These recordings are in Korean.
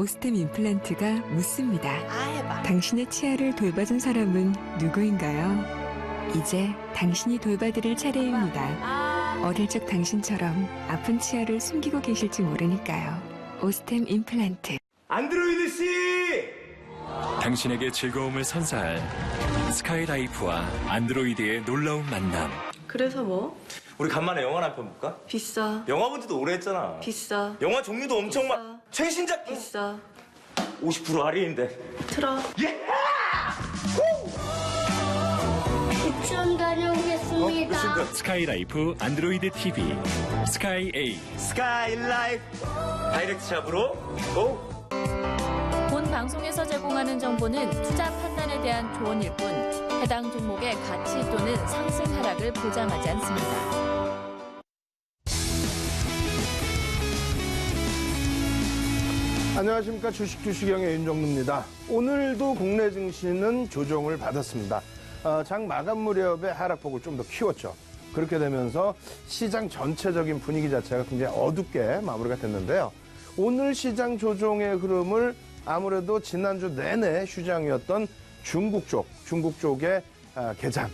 오스템 임플란트가 묻습니다. 해봐. 당신의 치아를 돌봐준 사람은 누구인가요? 이제 당신이 돌봐드릴 차례입니다. 어릴 적 당신처럼 아픈 치아를 숨기고 계실지 모르니까요. 오스템 임플란트. 안드로이드 씨! 당신에게 즐거움을 선사할 스카이라이프와 안드로이드의 놀라운 만남. 그래서 뭐? 우리 간만에 영화나 한 편 볼까? 비싸. 영화 본 지도 오래 했잖아. 비싸. 영화 종류도 엄청 비싸. 최신작 비싸. 50% 할인인데. 틀어. 유치원 다녀오겠습니다. 스카이라이프 안드로이드 TV 스카이 A. 스카이라이프 다이렉트 샵으로 고! 본 방송에서 제공하는 정보는 투자 판단에 대한 조언일 뿐 해당 종목의 가치 또는 상승 하락을 보장하지 않습니다. 안녕하십니까. 주식주식형의 윤정루입니다. 오늘도 국내 증시는 조정을 받았습니다. 장 마감 무렵에 하락폭을 좀 더 키웠죠. 그렇게 되면서 시장 전체적인 분위기 자체가 굉장히 어둡게 마무리가 됐는데요. 오늘 시장 조정의 흐름을 아무래도 지난주 내내 휴장이었던 중국 쪽의 개장,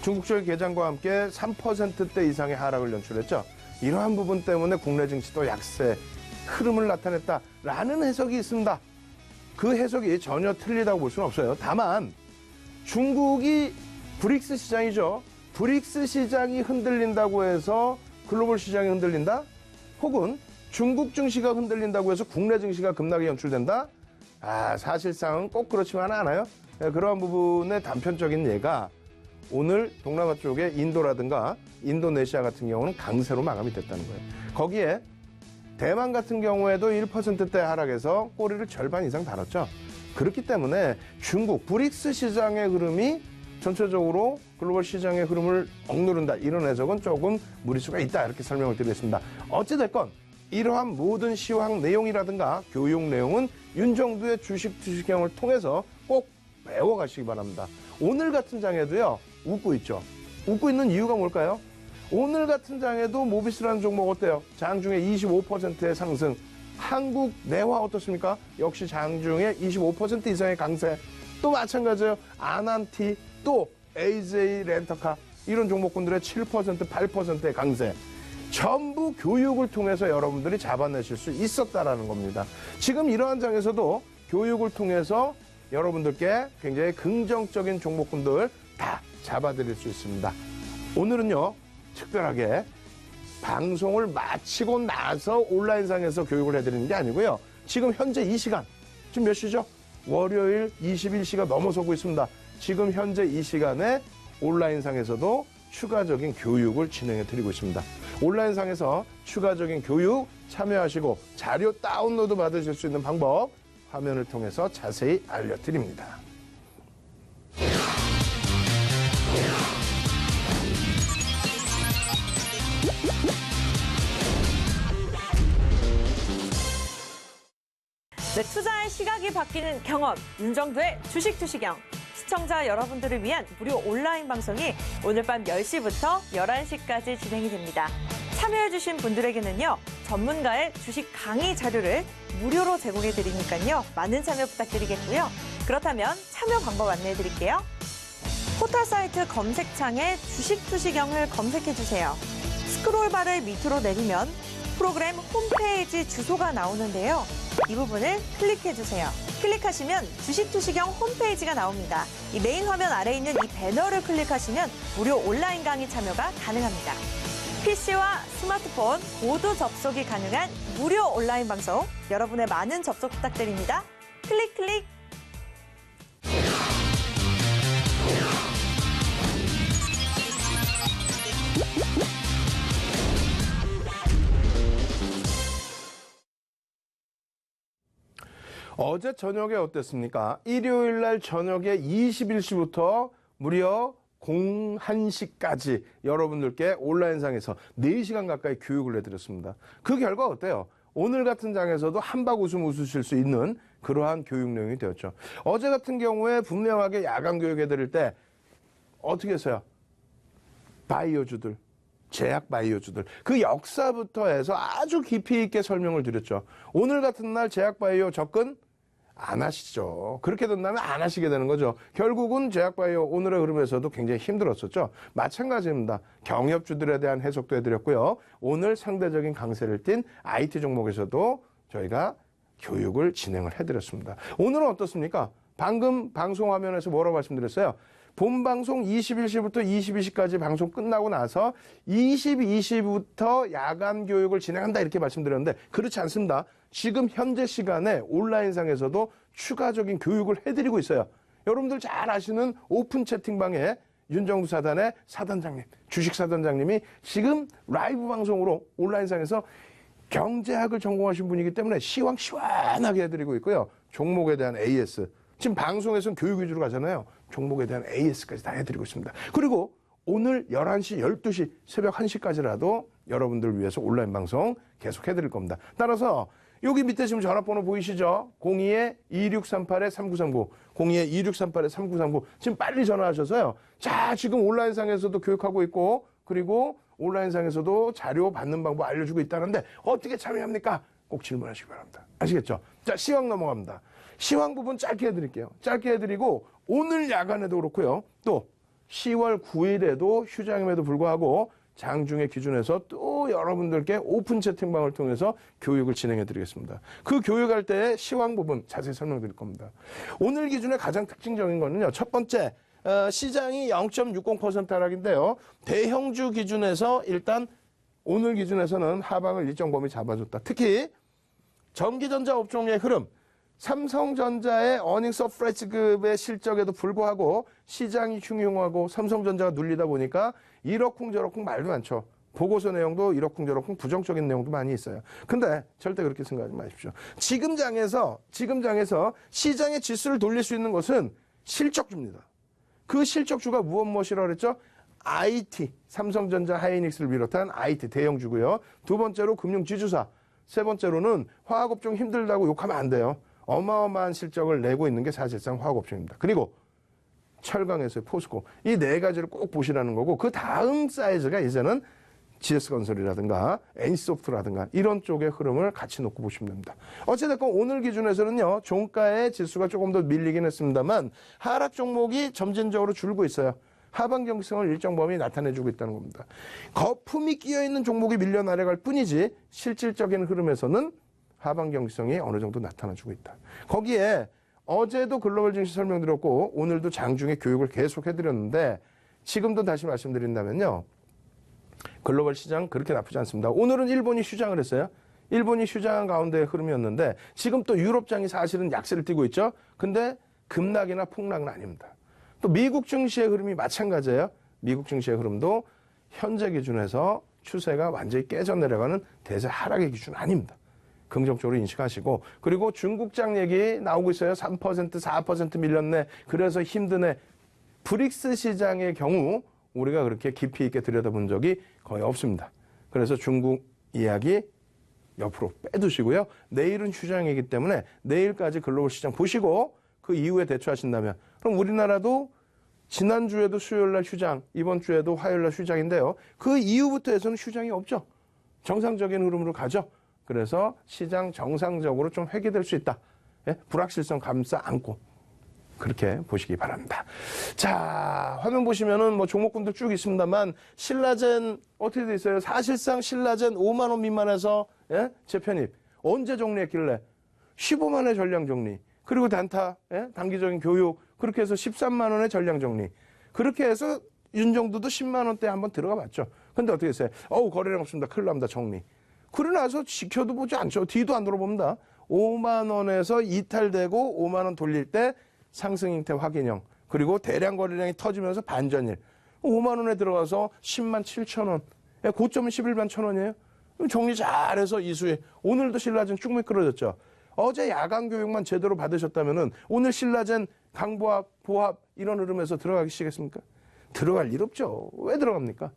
중국 쪽의 개장과 함께 3%대 이상의 하락을 연출했죠. 이러한 부분 때문에 국내 증시도 약세 흐름을 나타냈다라는 해석이 있습니다. 그 해석이 전혀 틀리다고 볼 수는 없어요. 다만 중국이 브릭스 시장이죠. 브릭스 시장이 흔들린다고 해서 글로벌 시장이 흔들린다? 혹은 중국 증시가 흔들린다고 해서 국내 증시가 급락이 연출된다? 사실상은 꼭 그렇지만은 않아요. 그러한 부분의 단편적인 예가 오늘 동남아 쪽에 인도라든가 인도네시아 같은 경우는 강세로 마감이 됐다는 거예요. 거기에 대만 같은 경우에도 1%대 하락해서 꼬리를 절반 이상 달았죠. 그렇기 때문에 중국 브릭스 시장의 흐름이 전체적으로 글로벌 시장의 흐름을 억누른다. 이런 해석은 조금 무리수가 있다. 이렇게 설명을 드리겠습니다. 어찌됐건 이러한 모든 시황 내용이라든가 교육 내용은 윤정두의 주식형을 통해서 꼭 배워가시기 바랍니다. 오늘 같은 장에도요. 웃고 있죠. 웃고 있는 이유가 뭘까요? 오늘 같은 장에도 모비스라는 종목 어때요? 장중에 25%의 상승. 한국 내화 어떻습니까? 역시 장중에 25% 이상의 강세. 또 마찬가지예요. 아난티, 또 AJ 렌터카 이런 종목군들의 7%, 8%의 강세. 전부 교육을 통해서 여러분들이 잡아내실 수 있었다라는 겁니다. 지금 이러한 장에서도 교육을 통해서 여러분들께 굉장히 긍정적인 종목군들 다 잡아드릴 수 있습니다. 오늘은요. 특별하게 방송을 마치고 나서 온라인상에서 교육을 해드리는 게 아니고요. 지금 현재 이 시간, 지금 몇 시죠? 월요일 21시가 넘어서고 있습니다. 지금 현재 이 시간에 온라인상에서도 추가적인 교육을 진행해 드리고 있습니다. 온라인상에서 추가적인 교육 참여하시고 자료 다운로드 받으실 수 있는 방법 화면을 통해서 자세히 알려드립니다. 네, 투자의 시각이 바뀌는 경험, 윤정두의 주식형. 시청자 여러분들을 위한 무료 온라인 방송이 오늘 밤 10시부터 11시까지 진행이 됩니다. 참여해주신 분들에게는요, 전문가의 주식 강의 자료를 무료로 제공해드리니까요, 많은 참여 부탁드리겠고요. 그렇다면 참여 방법 안내해드릴게요. 포털 사이트 검색창에 주식형을 검색해주세요. 스크롤바를 밑으로 내리면 프로그램 홈페이지 주소가 나오는데요. 이 부분을 클릭해주세요. 클릭하시면 주식형 홈페이지가 나옵니다. 이 메인 화면 아래에 있는 이 배너를 클릭하시면 무료 온라인 강의 참여가 가능합니다. PC와 스마트폰 모두 접속이 가능한 무료 온라인 방송, 여러분의 많은 접속 부탁드립니다. 클릭! 어제 저녁에 어땠습니까? 일요일 날 저녁에 21시부터 무려 01시까지 여러분들께 온라인상에서 4시간 가까이 교육을 해드렸습니다. 그 결과 어때요? 오늘 같은 장에서도 한박 웃음 웃으실 수 있는 그러한 교육 내용이 되었죠. 어제 같은 경우에 분명하게 야간 교육해드릴 때 어떻게 했어요? 바이오주들, 제약 바이오주들 그 역사부터 해서 아주 깊이 있게 설명을 드렸죠. 오늘 같은 날 제약 바이오 접근 안 하시죠. 그렇게 된다면 안 하시게 되는 거죠. 결국은 제약 바이오 오늘의 흐름에서도 굉장히 힘들었었죠. 마찬가지입니다. 경협주들에 대한 해석도 해드렸고요. 오늘 상대적인 강세를 띈 IT 종목에서도 저희가 교육을 진행을 해드렸습니다. 오늘은 어떻습니까? 방금 방송 화면에서 뭐라고 말씀드렸어요? 본 방송 21시부터 22시까지 방송 끝나고 나서 22시부터 야간 교육을 진행한다 이렇게 말씀드렸는데 그렇지 않습니다. 지금 현재 시간에 온라인상에서도 추가적인 교육을 해드리고 있어요. 여러분들 잘 아시는 오픈 채팅방에 윤정수 사단의 사단장님, 주식 사단장님이 지금 라이브 방송으로 온라인상에서 경제학을 전공하신 분이기 때문에 시원하게 해드리고 있고요. 종목에 대한 AS. 지금 방송에서는 교육 위주로 가잖아요. 종목에 대한 AS까지 다 해드리고 있습니다. 그리고 오늘 11시, 12시, 새벽 1시까지라도 여러분들 위해서 온라인 방송 계속 해드릴 겁니다. 따라서 여기 밑에 지금 전화번호 보이시죠? 02-2638-3939, 02-2638-3939. 지금 빨리 전화하셔서요. 자, 지금 온라인상에서도 교육하고 있고, 그리고 온라인상에서도 자료 받는 방법 알려주고 있다는데 어떻게 참여합니까? 꼭 질문하시기 바랍니다. 아시겠죠? 자, 시황 넘어갑니다. 시황 부분 짧게 해드릴게요. 짧게 해드리고 오늘 야간에도 그렇고요. 또 10월 9일에도 휴장임에도 불구하고 장중의 기준에서 또 여러분들께 오픈 채팅방을 통해서 교육을 진행해 드리겠습니다. 그 교육할 때의 시황 부분 자세히 설명드릴 겁니다. 오늘 기준에 가장 특징적인 거는요. 첫 번째, 시장이 0.60% 하락인데요. 대형주 기준에서 일단 오늘 기준에서는 하방을 일정 범위 잡아줬다. 특히 전기전자 업종의 흐름, 삼성전자의 어닝 서프라이즈급의 실적에도 불구하고 시장이 흉흉하고 삼성전자가 눌리다 보니까 이러쿵저러쿵 말도 많죠. 보고서 내용도 이러쿵저러쿵 부정적인 내용도 많이 있어요. 근데 절대 그렇게 생각하지 마십시오. 지금 장에서 시장의 지수를 돌릴 수 있는 것은 실적주입니다. 그 실적주가 무엇이라고 그랬죠? IT, 삼성전자, 하이닉스를 비롯한 IT 대형주고요. 두 번째로 금융지주사, 세 번째로는 화학업종 힘들다고 욕하면 안 돼요. 어마어마한 실적을 내고 있는 게 사실상 화학업종입니다. 그리고 철강에서의 포스코, 이 네 가지를 꼭 보시라는 거고 그 다음 사이즈가 이제는 GS건설이라든가 NC소프트라든가 이런 쪽의 흐름을 같이 놓고 보시면 됩니다. 어찌됐건 오늘 기준에서는요. 종가의 지수가 조금 더 밀리긴 했습니다만 하락 종목이 점진적으로 줄고 있어요. 하방 경직성을 일정 범위 나타내주고 있다는 겁니다. 거품이 끼어있는 종목이 밀려 내려갈 뿐이지 실질적인 흐름에서는 하방 경직성이 어느 정도 나타나주고 있다. 거기에 어제도 글로벌 증시 설명드렸고 오늘도 장중에 교육을 계속 해드렸는데 지금도 다시 말씀드린다면요. 글로벌 시장 그렇게 나쁘지 않습니다. 오늘은 일본이 휴장을 했어요. 일본이 휴장한 가운데의 흐름이었는데 지금 또 유럽장이 사실은 약세를 띠고 있죠. 근데 급락이나 폭락은 아닙니다. 또 미국 증시의 흐름이 마찬가지예요. 미국 증시의 흐름도 현재 기준에서 추세가 완전히 깨져 내려가는 대세 하락의 기준 아닙니다. 긍정적으로 인식하시고 그리고 중국장 얘기 나오고 있어요. 3%, 4% 밀렸네. 그래서 힘드네. 브릭스 시장의 경우 우리가 그렇게 깊이 있게 들여다본 적이 거의 없습니다. 그래서 중국 이야기 옆으로 빼두시고요. 내일은 휴장이기 때문에 내일까지 글로벌 시장 보시고 그 이후에 대처하신다면 그럼 우리나라도 지난주에도 수요일날 휴장, 이번 주에도 화요일날 휴장인데요. 그 이후부터 해서는 휴장이 없죠. 정상적인 흐름으로 가죠. 그래서 시장 정상적으로 좀 회귀될 수 있다. 예? 불확실성 감싸 안고 그렇게 보시기 바랍니다. 자, 화면 보시면은 뭐 종목군들 쭉 있습니다만 신라젠 어떻게 돼 있어요? 사실상 신라젠 5만 원 미만에서 예? 재편입 언제 정리했길래 15만 원의 전량 정리 그리고 단타 예? 단기적인 교육 그렇게 해서 13만 원의 전량 정리 그렇게 해서 윤정두도 10만 원대 한번 들어가 봤죠. 근데 어떻게 했어요? 거래량 없습니다. 큰일 납니다. 정리. 그러고 나서 지켜도 보지 않죠. 뒤도 안 돌아봅니다. 5만 원에서 이탈되고 5만 원 돌릴 때 상승 형태 확인형 그리고 대량 거래량이 터지면서 반전일 5만 원에 들어가서 10만 7천 원 고점은 11만 1천 원이에요. 정리 잘해서 이수에 오늘도 신라젠 쭉 미끄러졌죠. 어제 야간 교육만 제대로 받으셨다면은 오늘 신라젠 강보합 보합 이런 흐름에서 들어가시겠습니까? 들어갈 일 없죠. 왜 들어갑니까?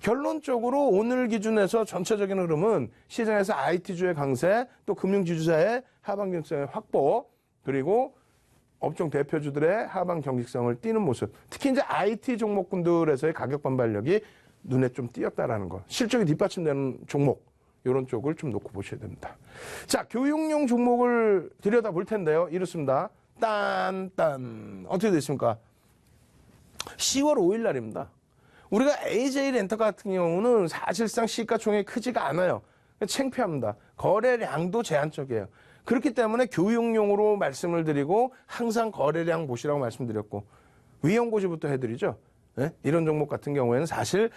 결론적으로 오늘 기준에서 전체적인 흐름은 시장에서 IT주의 강세, 또 금융지주사의 하방 경직성의 확보, 그리고 업종 대표주들의 하방 경직성을 띠는 모습. 특히 이제 IT 종목군들에서의 가격 반발력이 눈에 좀 띄었다라는 거. 실적이 뒷받침되는 종목, 이런 쪽을 좀 놓고 보셔야 됩니다. 자, 교육용 종목을 들여다볼 텐데요. 이렇습니다. 딴. 어떻게 됐습니까? 10월 5일 날입니다. 우리가 AJ 렌터카 같은 경우는 사실상 시가총액이 크지가 않아요. 창피합니다. 거래량도 제한적이에요. 그렇기 때문에 교육용으로 말씀을 드리고 항상 거래량 보시라고 말씀드렸고 위험고지부터 해드리죠. 네? 이런 종목 같은 경우에는 사실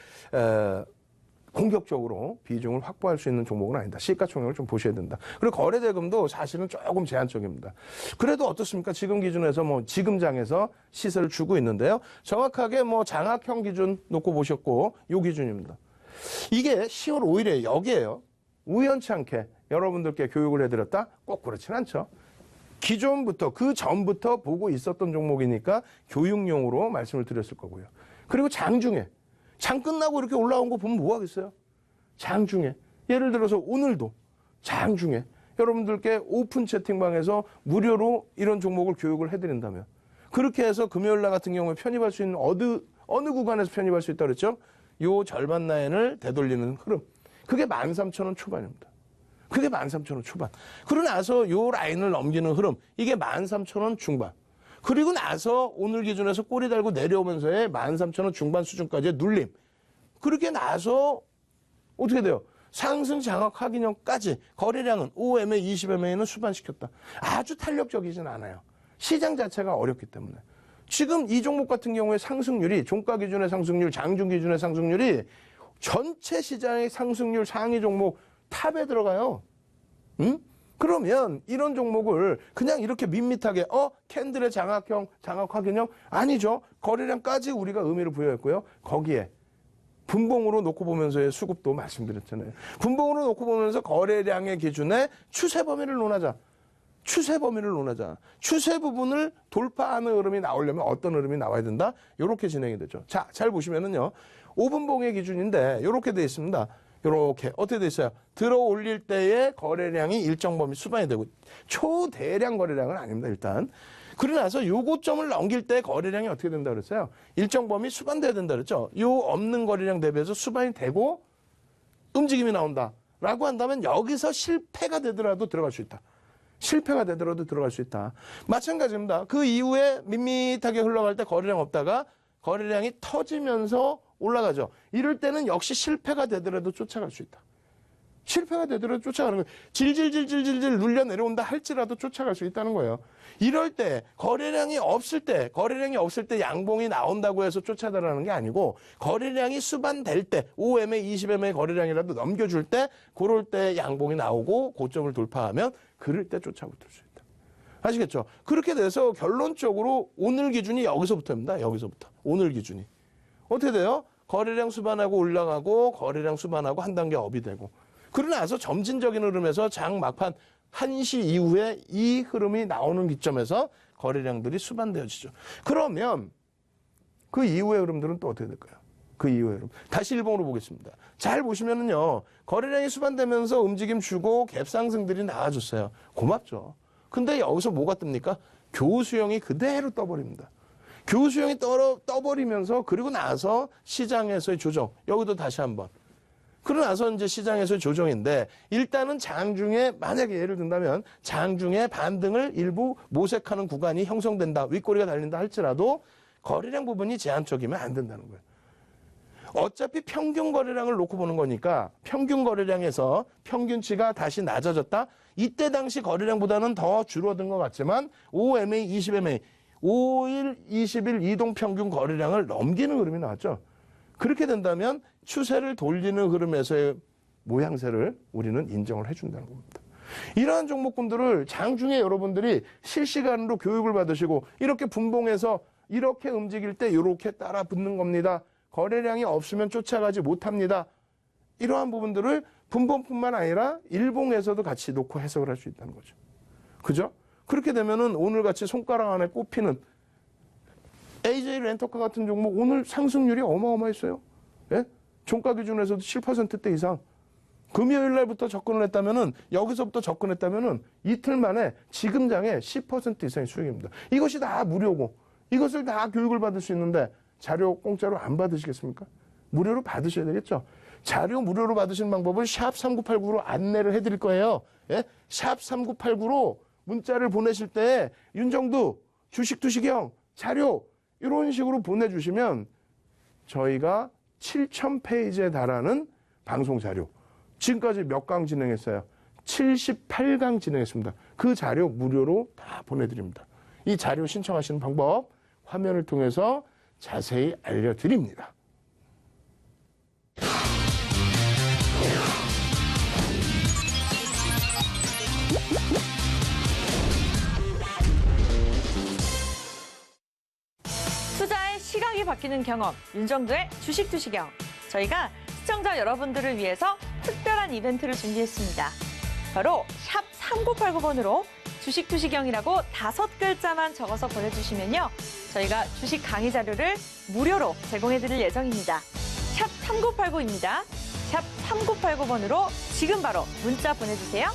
공격적으로 비중을 확보할 수 있는 종목은 아니다. 시가총액을 좀 보셔야 된다. 그리고 거래대금도 사실은 조금 제한적입니다. 그래도 어떻습니까? 지금 기준에서 지금장에서 시세를 주고 있는데요. 정확하게 장학형 기준 놓고 보셨고 요 기준입니다. 이게 10월 5일에 여기에요. 우연치 않게 여러분들께 교육을 해드렸다? 꼭 그렇진 않죠. 기존부터 그 전부터 보고 있었던 종목이니까 교육용으로 말씀을 드렸을 거고요. 그리고 장중에 장 끝나고 이렇게 올라온 거 보면 뭐 하겠어요? 장중에 예를 들어서 오늘도 장중에 여러분들께 오픈 채팅방에서 무료로 이런 종목을 교육을 해드린다면 그렇게 해서 금요일날 같은 경우에 편입할 수 있는 어느 구간에서 편입할 수 있다고 그랬죠? 요 절반 라인을 되돌리는 흐름. 그게 13,000원 초반입니다. 그게 13,000원 초반. 그러고 나서 요 라인을 넘기는 흐름. 이게 13,000원 중반. 그리고 나서 오늘 기준에서 꼬리 달고 내려오면서의 13,000원 중반 수준까지의 눌림. 그렇게 나서 어떻게 돼요? 상승 장악 확인형까지 거래량은 5MA, 20MA는 수반시켰다. 아주 탄력적이진 않아요. 시장 자체가 어렵기 때문에. 지금 이 종목 같은 경우에 상승률이 종가 기준의 상승률, 장중 기준의 상승률이 전체 시장의 상승률 상위 종목 탑에 들어가요. 응? 그러면 이런 종목을 그냥 이렇게 밋밋하게 캔들의 장악형, 장악 확인형 아니죠. 거래량까지 우리가 의미를 부여했고요. 거기에 분봉으로 놓고 보면서의 수급도 말씀드렸잖아요. 분봉으로 놓고 보면서 거래량의 기준에 추세 범위를 논하자. 추세 범위를 논하자. 추세 부분을 돌파하는 흐름이 나오려면 어떤 흐름이 나와야 된다? 이렇게 진행이 되죠. 자, 잘 보시면은요. 5분봉의 기준인데 이렇게 돼 있습니다. 이렇게 어떻게 돼 있어요? 들어 올릴 때의 거래량이 일정 범위 수반이 되고 초대량 거래량은 아닙니다. 일단. 그러고 나서 요 고점을 넘길 때 거래량이 어떻게 된다 그랬어요? 일정 범위 수반돼야 된다 그랬죠? 요 없는 거래량 대비해서 수반이 되고 움직임이 나온다. 라고 한다면 여기서 실패가 되더라도 들어갈 수 있다. 실패가 되더라도 들어갈 수 있다. 마찬가지입니다. 그 이후에 밋밋하게 흘러갈 때 거래량 없다가 거래량이 터지면서 올라가죠. 이럴 때는 역시 실패가 되더라도 쫓아갈 수 있다. 실패가 되더라도 쫓아가는 거예요. 질질질질질질 눌려 내려온다 할지라도 쫓아갈 수 있다는 거예요. 이럴 때 거래량이 없을 때 양봉이 나온다고 해서 쫓아달라는 게 아니고 거래량이 수반될 때 5MA, 20MA 거래량이라도 넘겨줄 때 그럴 때 양봉이 나오고 고점을 돌파하면 그럴 때 쫓아붙을 수 있다. 아시겠죠? 그렇게 돼서 결론적으로 오늘 기준이 여기서부터입니다. 여기서부터. 오늘 기준이. 어떻게 돼요? 거래량 수반하고 올라가고 거래량 수반하고 한 단계 업이 되고 그러고 나서 점진적인 흐름에서 장 막판 1시 이후에 이 흐름이 나오는 기점에서 거래량들이 수반되어지죠. 그러면 그 이후의 흐름들은 또 어떻게 될까요? 그 이후의 흐름. 다시 일봉으로 보겠습니다. 잘 보시면은요. 거래량이 수반되면서 움직임 주고 갭 상승들이 나와줬어요. 고맙죠. 근데 여기서 뭐가 뜹니까? 교수형이 그대로 떠버립니다. 교수형이 떠버리면서 그리고 나서 시장에서의 조정. 여기도 다시 한번. 그러고 나서 이제 시장에서의 조정인데 일단은 장중에 만약에 예를 든다면 장중에 반등을 일부 모색하는 구간이 형성된다. 윗꼬리가 달린다 할지라도 거래량 부분이 제한적이면 안 된다는 거예요. 어차피 평균 거래량을 놓고 보는 거니까 평균 거래량에서 평균치가 다시 낮아졌다. 이때 당시 거래량보다는 더 줄어든 것 같지만 5MA, 20MA 5일, 20일 이동평균 거래량을 넘기는 흐름이 나왔죠. 그렇게 된다면 추세를 돌리는 흐름에서의 모양새를 우리는 인정을 해준다는 겁니다. 이러한 종목군들을 장중에 여러분들이 실시간으로 교육을 받으시고 이렇게 분봉해서 이렇게 움직일 때 이렇게 따라 붙는 겁니다. 거래량이 없으면 쫓아가지 못합니다. 이러한 부분들을 분봉뿐만 아니라 일봉에서도 같이 놓고 해석을 할 수 있다는 거죠. 그죠? 그렇게 되면은 오늘같이 손가락 안에 꼽히는 AJ 렌터카 같은 종목 오늘 상승률이 어마어마했어요. 예? 종가 기준에서도 7%대 이상. 금요일 날부터 접근을 했다면은 여기서부터 접근했다면은 이틀 만에 지금 장에 10% 이상의 수익입니다. 이것이 다 무료고 이것을 다 교육을 받을 수 있는데 자료 공짜로 안 받으시겠습니까? 무료로 받으셔야 되겠죠. 자료 무료로 받으시는 방법은 샵 3989로 안내를 해드릴 거예요. 예? 샵 3989로 문자를 보내실 때 윤정두, 주식투시경, 자료 이런 식으로 보내주시면 저희가 7,000페이지에 달하는 방송 자료 지금까지 몇 강 진행했어요? 78강 진행했습니다. 그 자료 무료로 다 보내드립니다. 이 자료 신청하시는 방법 화면을 통해서 자세히 알려드립니다. 투자의 시각이 바뀌는 경험, 윤정두의 주식투시경. 저희가 시청자 여러분들을 위해서 특별한 이벤트를 준비했습니다. 바로 샵 3989번으로 주식투시경이라고 5글자만 적어서 보내주시면요. 저희가 주식 강의 자료를 무료로 제공해드릴 예정입니다. 샵 3989입니다. 샵 3989번으로 지금 바로 문자 보내주세요.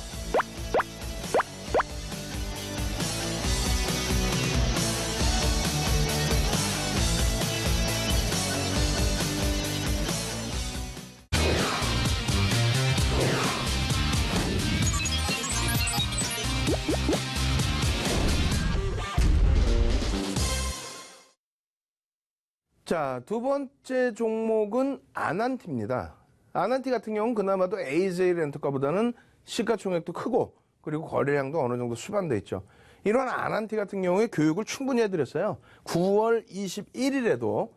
자, 두 번째 종목은 아난티입니다. 아난티 같은 경우는 그나마도 AJ 렌터카보다는 시가총액도 크고 그리고 거래량도 어느 정도 수반돼 있죠. 이런 아난티 같은 경우에 교육을 충분히 해드렸어요. 9월 21일에도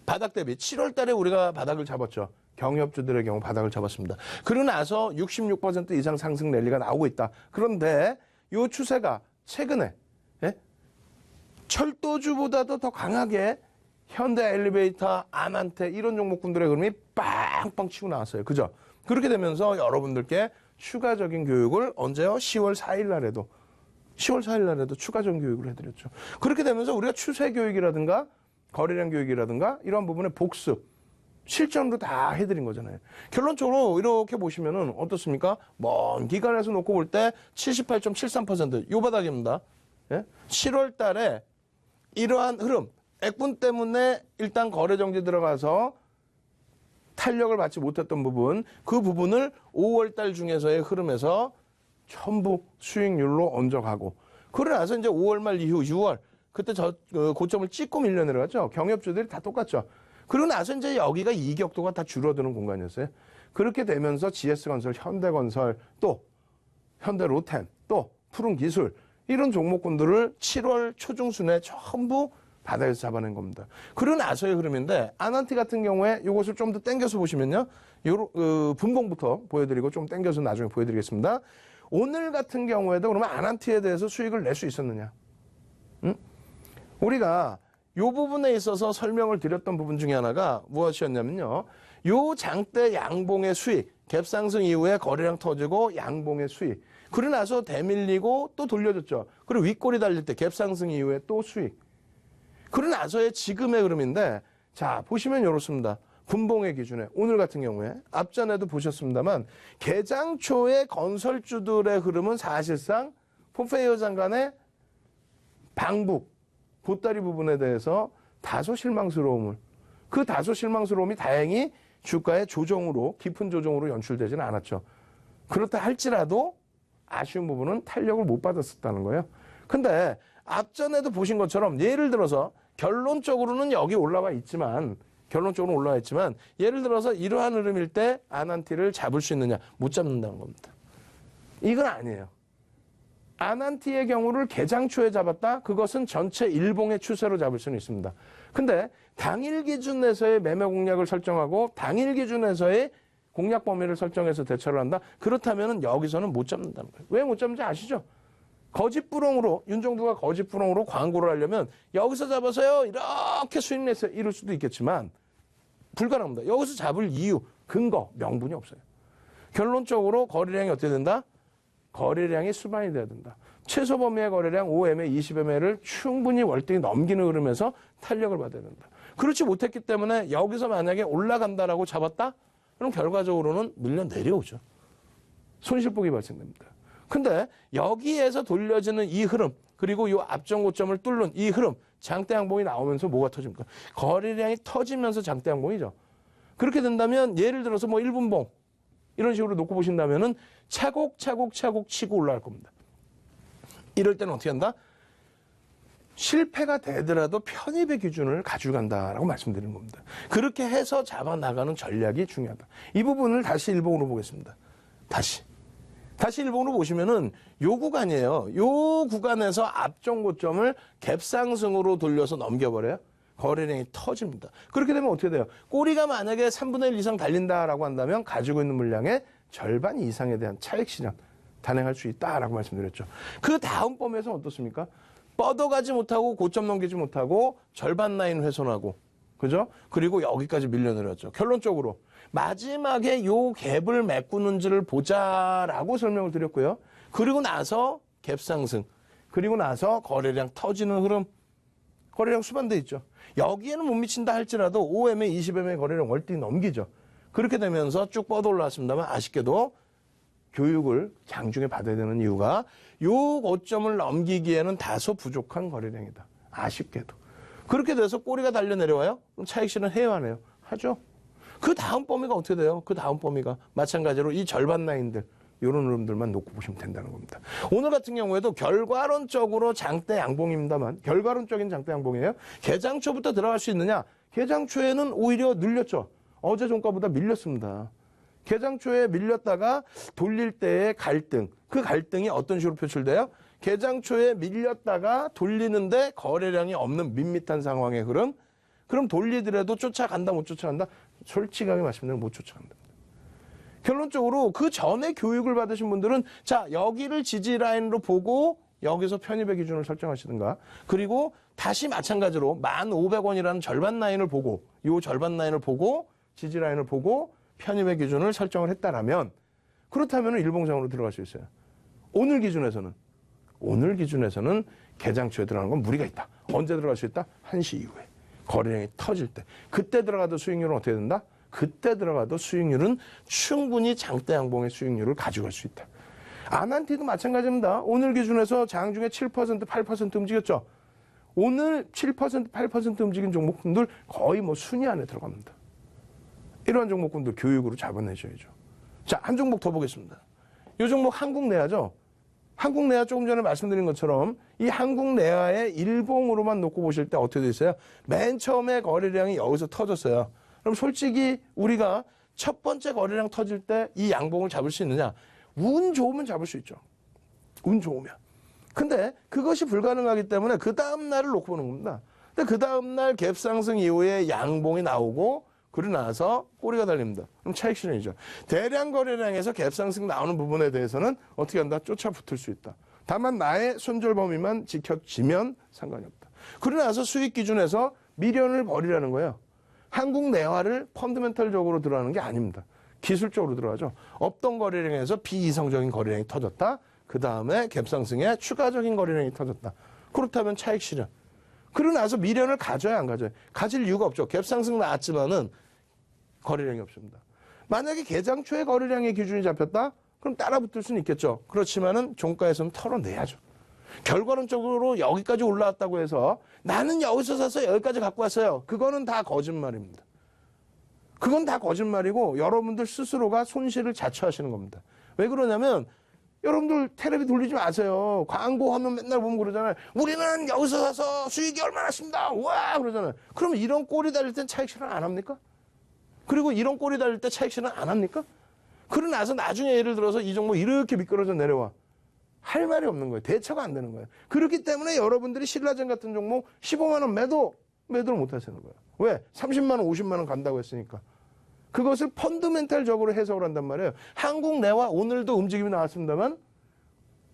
바닥 대비 7월 달에 우리가 바닥을 잡았죠. 경협주들의 경우 바닥을 잡았습니다. 그러고 나서 66% 이상 상승 랠리가 나오고 있다. 그런데 이 추세가 최근에 철도주보다도 더 강하게 현대 엘리베이터, 아난테 이런 종목군들의 흐름이 빵빵 치고 나왔어요. 그죠? 그렇게 되면서 여러분들께 추가적인 교육을 언제요? 10월 4일 날에도 10월 4일 날에도 추가적인 교육을 해드렸죠. 그렇게 되면서 우리가 추세 교육이라든가 거래량 교육이라든가 이런 부분의 복습, 실전으로 다 해드린 거잖아요. 결론적으로 이렇게 보시면은 어떻습니까? 먼 기간에서 놓고 볼 때 78.73% 요 바닥입니다. 예? 7월 달에 이러한 흐름, 액분 때문에 일단 거래 정지 들어가서 탄력을 받지 못했던 부분, 그 부분을 5월 달 중에서의 흐름에서 전부 수익률로 얹어가고, 그러고 나서 이제 5월 말 이후 6월, 그때 고점을 찍고 밀려 내려갔죠. 경협주들이 다 똑같죠. 그러고 나서 이제 여기가 이격도가 다 줄어드는 공간이었어요. 그렇게 되면서 GS건설, 현대건설, 또 현대로템, 또 푸른기술 이런 종목군들을 7월 초중순에 전부 바닥에서 잡아낸 겁니다. 그러고 나서의 흐름인데 아난티 같은 경우에 이것을 좀 더 당겨서 보시면요. 분봉부터 보여드리고 좀 당겨서 나중에 보여드리겠습니다. 오늘 같은 경우에도 그러면 아난티에 대해서 수익을 낼 수 있었느냐? 우리가 이 부분에 있어서 설명을 드렸던 부분 중에 하나가 무엇이었냐면요. 요 장대 양봉의 수익, 갭상승 이후에 거래량 터지고 양봉의 수익. 그러고 나서 대밀리고 또 돌려줬죠. 그리고 윗골이 달릴 때 갭상승 이후에 또 수익. 그러고 나서의 지금의 흐름인데, 자, 보시면 이렇습니다. 분봉의 기준에, 오늘 같은 경우에, 앞전에도 보셨습니다만, 개장 초의 건설주들의 흐름은 사실상 폼페이오 장관의 방북, 보따리 부분에 대해서 다소 실망스러움이 다행히 주가의 조정으로, 깊은 조정으로 연출되지는 않았죠. 그렇다 할지라도 아쉬운 부분은 탄력을 못 받았었다는 거예요. 근데 앞전에도 보신 것처럼 예를 들어서 결론적으로는 여기 올라와 있지만 예를 들어서 이러한 흐름일 때 아난티를 잡을 수 있느냐? 못 잡는다는 겁니다. 이건 아니에요. 아난티의 경우를 개장 초에 잡았다? 그것은 전체 일봉의 추세로 잡을 수는 있습니다. 근데 당일 기준에서의 매매 공략을 설정하고 당일 기준에서의 공략 범위를 설정해서 대처를 한다? 그렇다면 여기서는 못 잡는다는 거예요. 왜 못 잡는지 아시죠? 거짓부렁으로, 윤정두가 거짓부렁으로 광고를 하려면 여기서 잡아서요 이렇게 수익 냈어요 이럴 수도 있겠지만 불가능합니다. 여기서 잡을 이유, 근거, 명분이 없어요. 결론적으로 거래량이 어떻게 된다? 거래량이 수반이 돼야 된다. 최소 범위의 거래량 5MA, 20MA를 충분히 월등히 넘기는 흐름에서 탄력을 받아야 된다. 그렇지 못했기 때문에 여기서 만약에 올라간다라고 잡았다? 그럼 결과적으로는 밀려 내려오죠. 손실폭이 발생됩니다. 근데 여기에서 돌려지는 이 흐름, 그리고 이 앞전 고점을 뚫는 이 흐름, 장대 양봉이 나오면서 뭐가 터집니까? 거래량이 터지면서 장대 양봉이죠. 그렇게 된다면 예를 들어서 뭐 1분봉 이런 식으로 놓고 보신다면은 차곡차곡 치고 올라갈 겁니다. 이럴 때는 어떻게 한다? 실패가 되더라도 편입의 기준을 가지고 간다라고 말씀드리는 겁니다. 그렇게 해서 잡아나가는 전략이 중요하다. 이 부분을 다시 일봉으로 보겠습니다. 다시 일봉으로 보시면은 요 구간이에요. 요 구간에서 앞전 고점을 갭상승으로 돌려서 넘겨버려요. 거래량이 터집니다. 그렇게 되면 어떻게 돼요? 꼬리가 만약에 3분의 1 이상 달린다라고 한다면 가지고 있는 물량의 절반 이상에 대한 차익 실현 단행할 수 있다라고 말씀드렸죠. 그 다음 범위에서 어떻습니까? 뻗어가지 못하고 고점 넘기지 못하고 절반 라인 훼손하고, 그죠? 그리고 여기까지 밀려내렸죠. 결론적으로 마지막에 요 갭을 메꾸는지를 보자라고 설명을 드렸고요. 그리고 나서 갭 상승, 그리고 나서 거래량 터지는 흐름, 거래량 수반돼 있죠. 여기에는 못 미친다 할지라도 5MA, 20MA 거래량 월등히 넘기죠. 그렇게 되면서 쭉 뻗어 올라왔습니다만 아쉽게도 교육을 장중에 받아야 되는 이유가 요 고점을 넘기기에는 다소 부족한 거래량이다. 아쉽게도. 그렇게 돼서 꼬리가 달려 내려와요? 그럼 차익 실현 해야 하네요. 하죠. 그 다음 범위가 어떻게 돼요? 그 다음 범위가 마찬가지로 이 절반 라인들 이런 흐름들만 놓고 보시면 된다는 겁니다. 오늘 같은 경우에도 결과론적으로 장대 양봉입니다만 결과론적인 장대 양봉이에요. 개장초부터 들어갈 수 있느냐? 개장초에는 오히려 늘렸죠. 어제 종가보다 밀렸습니다. 개장초에 밀렸다가 돌릴 때의 갈등, 그 갈등이 어떤 식으로 표출돼요? 개장초에 밀렸다가 돌리는데 거래량이 없는 밋밋한 상황의 흐름. 그럼 돌리더라도 쫓아간다 못 쫓아간다? 솔직하게 말씀드리면 못 쫓아간다. 결론적으로 그 전에 교육을 받으신 분들은 자 여기를 지지 라인으로 보고 여기서 편입의 기준을 설정하시든가, 그리고 다시 마찬가지로 1,500원이라는 절반 라인을 보고 이 절반 라인을 보고 지지 라인을 보고 편입의 기준을 설정을 했다라면, 그렇다면 일봉상으로 들어갈 수 있어요. 오늘 기준에서는 개장초에 들어가는 건 무리가 있다. 언제 들어갈 수 있다? 1시 이후에 거래량이 터질 때, 그때 들어가도 수익률은 어떻게 된다? 그때 들어가도 수익률은 충분히 장대 양봉의 수익률을 가져갈 수 있다. 아난티도 마찬가지입니다. 오늘 기준에서 장중에 7%, 8% 움직였죠. 오늘 7%, 8% 움직인 종목군들 거의 뭐 순위 안에 들어갑니다. 이러한 종목군들 교육으로 잡아내셔야죠. 자, 한 종목 더 보겠습니다. 이 종목 한국내화죠. 한국내화 조금 전에 말씀드린 것처럼 이 한국내화의 일봉으로만 놓고 보실 때 어떻게 돼 있어요? 맨 처음에 거래량이 여기서 터졌어요. 그럼 솔직히 우리가 첫 번째 거래량 터질 때 이 양봉을 잡을 수 있느냐? 운 좋으면 잡을 수 있죠. 운 좋으면. 근데 그것이 불가능하기 때문에 그 다음 날을 놓고 보는 겁니다. 근데 그 다음 날 갭 상승 이후에 양봉이 나오고 그러고 나서 꼬리가 달립니다. 그럼 차익 실현이죠. 대량 거래량에서 갭 상승 나오는 부분에 대해서는 어떻게 한다? 쫓아 붙을 수 있다. 다만 나의 손절 범위만 지켜지면 상관이 없다. 그러고 나서 수익 기준에서 미련을 버리라는 거예요. 한국 내화를 펀드멘털적으로 들어가는 게 아닙니다. 기술적으로 들어가죠. 없던 거래량에서 비이성적인 거래량이 터졌다. 그 다음에 갭상승에 추가적인 거래량이 터졌다. 그렇다면 차익 실현. 그러고 나서 미련을 가져야 안 가져요? 가질 이유가 없죠. 갭상승 나왔지만은 거래량이 없습니다. 만약에 개장 초에 거래량의 기준이 잡혔다? 그럼 따라 붙을 수는 있겠죠. 그렇지만은 종가에서는 털어내야죠. 결과론적으로 여기까지 올라왔다고 해서 나는 여기서 사서 여기까지 갖고 왔어요. 그거는 다 거짓말입니다. 그건 다 거짓말이고 여러분들 스스로가 손실을 자초하시는 겁니다. 왜 그러냐면 여러분들 텔레비 돌리지 마세요. 광고 화면 맨날 보면 그러잖아요. 우리는 여기서 사서 수익이 얼마나 났습니다. 와 그러잖아요. 그럼 이런 꼴이 달릴 땐 차익 실현 안 합니까? 그리고 이런 꼴이 달릴 때 차익 실현 안 합니까? 그러고 나서 나중에 예를 들어서 이 종목 이렇게 미끄러져 내려와. 할 말이 없는 거예요. 대처가 안 되는 거예요. 그렇기 때문에 여러분들이 신라젠 같은 종목 15만 원 매도를 못 하시는 거예요. 왜? 30만 원, 50만 원 간다고 했으니까. 그것을 펀드멘탈적으로 해석을 한단 말이에요. 한국 내와 오늘도 움직임이 나왔습니다만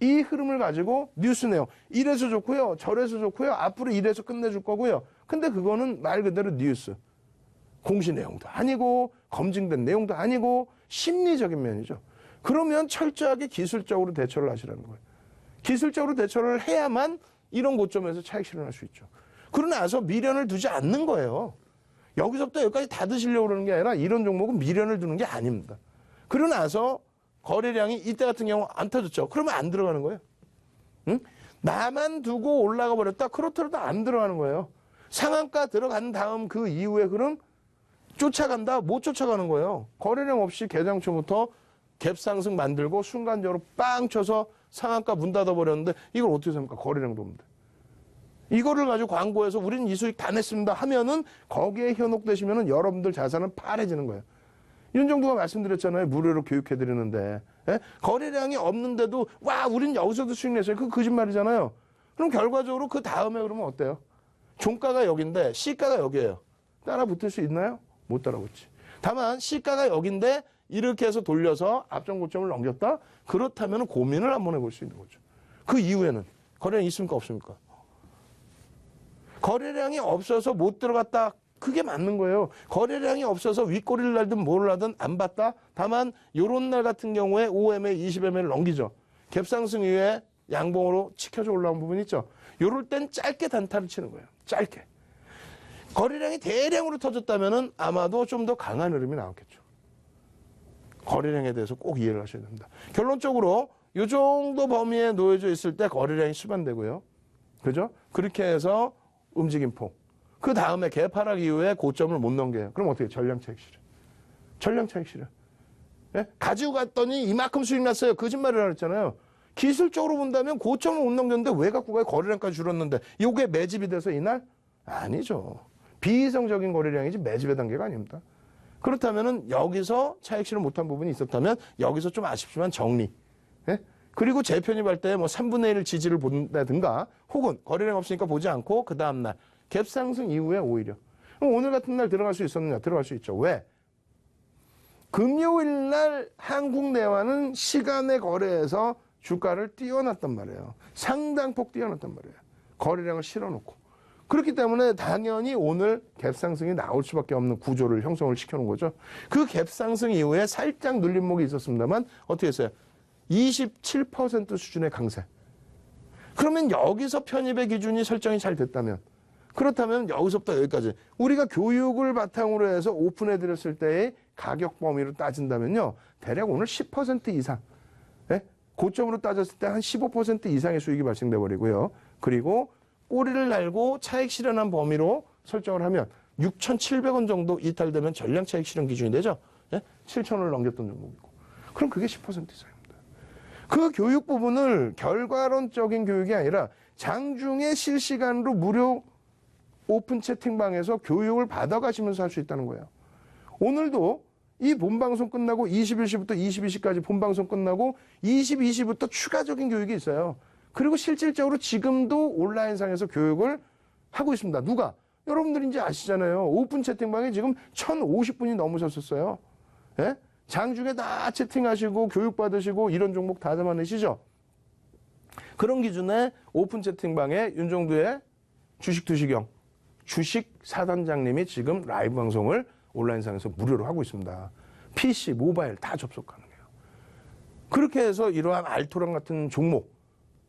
이 흐름을 가지고 뉴스 내용 이래서 좋고요. 저래서 좋고요. 앞으로 이래서 끝내줄 거고요. 근데 그거는 말 그대로 뉴스. 공시 내용도 아니고 검증된 내용도 아니고 심리적인 면이죠. 그러면 철저하게 기술적으로 대처를 하시라는 거예요. 기술적으로 대처를 해야만 이런 고점에서 차익 실현할 수 있죠. 그러고 나서 미련을 두지 않는 거예요. 여기서부터 여기까지 다 드시려고 그러는 게 아니라 이런 종목은 미련을 두는 게 아닙니다. 그러고 나서 거래량이 이때 같은 경우 안 터졌죠. 그러면 안 들어가는 거예요. 응? 나만 두고 올라가 버렸다. 그렇더라도 안 들어가는 거예요. 상한가 들어간 다음 그 이후에 그럼 쫓아간다? 못 쫓아가는 거예요. 거래량 없이 개장 초부터 갭 상승 만들고 순간적으로 빵 쳐서 상한가 문 닫아버렸는데 이걸 어떻게 삽니까? 거래량도 없는데. 이거를 가지고 광고해서 우리는 이 수익 다 냈습니다 하면은 거기에 현혹되시면은 여러분들 자산은 파래지는 거예요. 윤정도가 말씀드렸잖아요. 무료로 교육해드리는데. 예? 거래량이 없는데도 와 우린 여기서도 수익 냈어요. 그거 거짓말이잖아요. 그럼 결과적으로 그 다음에 그러면 어때요? 종가가 여긴데 시가가 여기예요. 따라 붙을 수 있나요? 못 따라 붙지. 다만 시가가 여긴데 이렇게 해서 돌려서 앞전 고점을 넘겼다? 그렇다면 고민을 한번 해볼 수 있는 거죠. 그 이후에는 거래량이 있습니까? 없습니까? 거래량이 없어서 못 들어갔다. 그게 맞는 거예요. 거래량이 없어서 윗꼬리를 날든 뭘 하든 안 봤다. 다만 요런 날 같은 경우에 5MA, 20MA를 넘기죠. 갭상승 이후에 양봉으로 치켜져 올라온 부분 있죠. 요럴 땐 짧게 단타를 치는 거예요. 짧게. 거래량이 대량으로 터졌다면 아마도 좀 더 강한 흐름이 나왔겠죠. 거래량에 대해서 꼭 이해를 하셔야 됩니다. 결론적으로 이 정도 범위에 놓여져 있을 때 거래량이 수반되고요. 그죠? 그렇게 해서 움직임폭. 그 다음에 개파락 이후에 고점을 못 넘겨요. 그럼 어떻게? 전량 차익 실현. 전량 차익 실현. 예? 가지고 갔더니 이만큼 수익 났어요. 거짓말을 했잖아요. 기술적으로 본다면 고점을 못 넘겼는데 왜 갖고 가요? 거래량까지 줄었는데. 이게 매집이 돼서 이날? 아니죠. 비이성적인 거래량이지 매집의 단계가 아닙니다. 그렇다면은 여기서 차익 실현 못한 부분이 있었다면 여기서 좀 아쉽지만 정리. 예? 그리고 재편입할 때 뭐 3분의 1 지지를 본다든가 혹은 거래량 없으니까 보지 않고 그 다음날 갭상승 이후에 오히려. 그럼 오늘 같은 날 들어갈 수 있었느냐? 들어갈 수 있죠. 왜? 금요일 날 한국 내와는 시간의 거래에서 주가를 띄워놨단 말이에요. 상당폭 띄워놨단 말이에요. 거래량을 실어놓고. 그렇기 때문에 당연히 오늘 갭상승이 나올 수밖에 없는 구조를 형성을 시켜놓은 거죠. 그 갭상승 이후에 살짝 눌림목이 있었습니다만 어떻게 했어요? 27% 수준의 강세. 그러면 여기서 편입의 기준이 설정이 잘 됐다면 그렇다면 여기서부터 여기까지 우리가 교육을 바탕으로 해서 오픈해드렸을 때의 가격 범위로 따진다면요. 대략 오늘 10% 이상 예? 고점으로 따졌을 때 한 15% 이상의 수익이 발생돼 버리고요. 그리고 꼬리를 날고 차익 실현한 범위로 설정을 하면 6,700원 정도 이탈되면 전량 차익 실현 기준이 되죠. 예? 7,000원을 넘겼던 종목이고. 그럼 그게 10% 이상입니다. 그 교육 부분을 결과론적인 교육이 아니라 장중에 실시간으로 무료 오픈 채팅방에서 교육을 받아가시면서 할 수 있다는 거예요. 오늘도 이 본방송 끝나고 21시부터 22시까지 본방송 끝나고 22시부터 추가적인 교육이 있어요. 그리고 실질적으로 지금도 온라인상에서 교육을 하고 있습니다. 누가? 여러분들이 이제 아시잖아요. 오픈 채팅방에 지금 1,050분이 넘으셨었어요. 예? 장중에 다 채팅하시고 교육받으시고 이런 종목 다 잡아내시죠? 그런 기준에 오픈 채팅방에 윤정두의 주식 투시경 주식 사단장님이 지금 라이브 방송을 온라인상에서 무료로 하고 있습니다. PC, 모바일 다 접속 가능해요. 그렇게 해서 이러한 알토란 같은 종목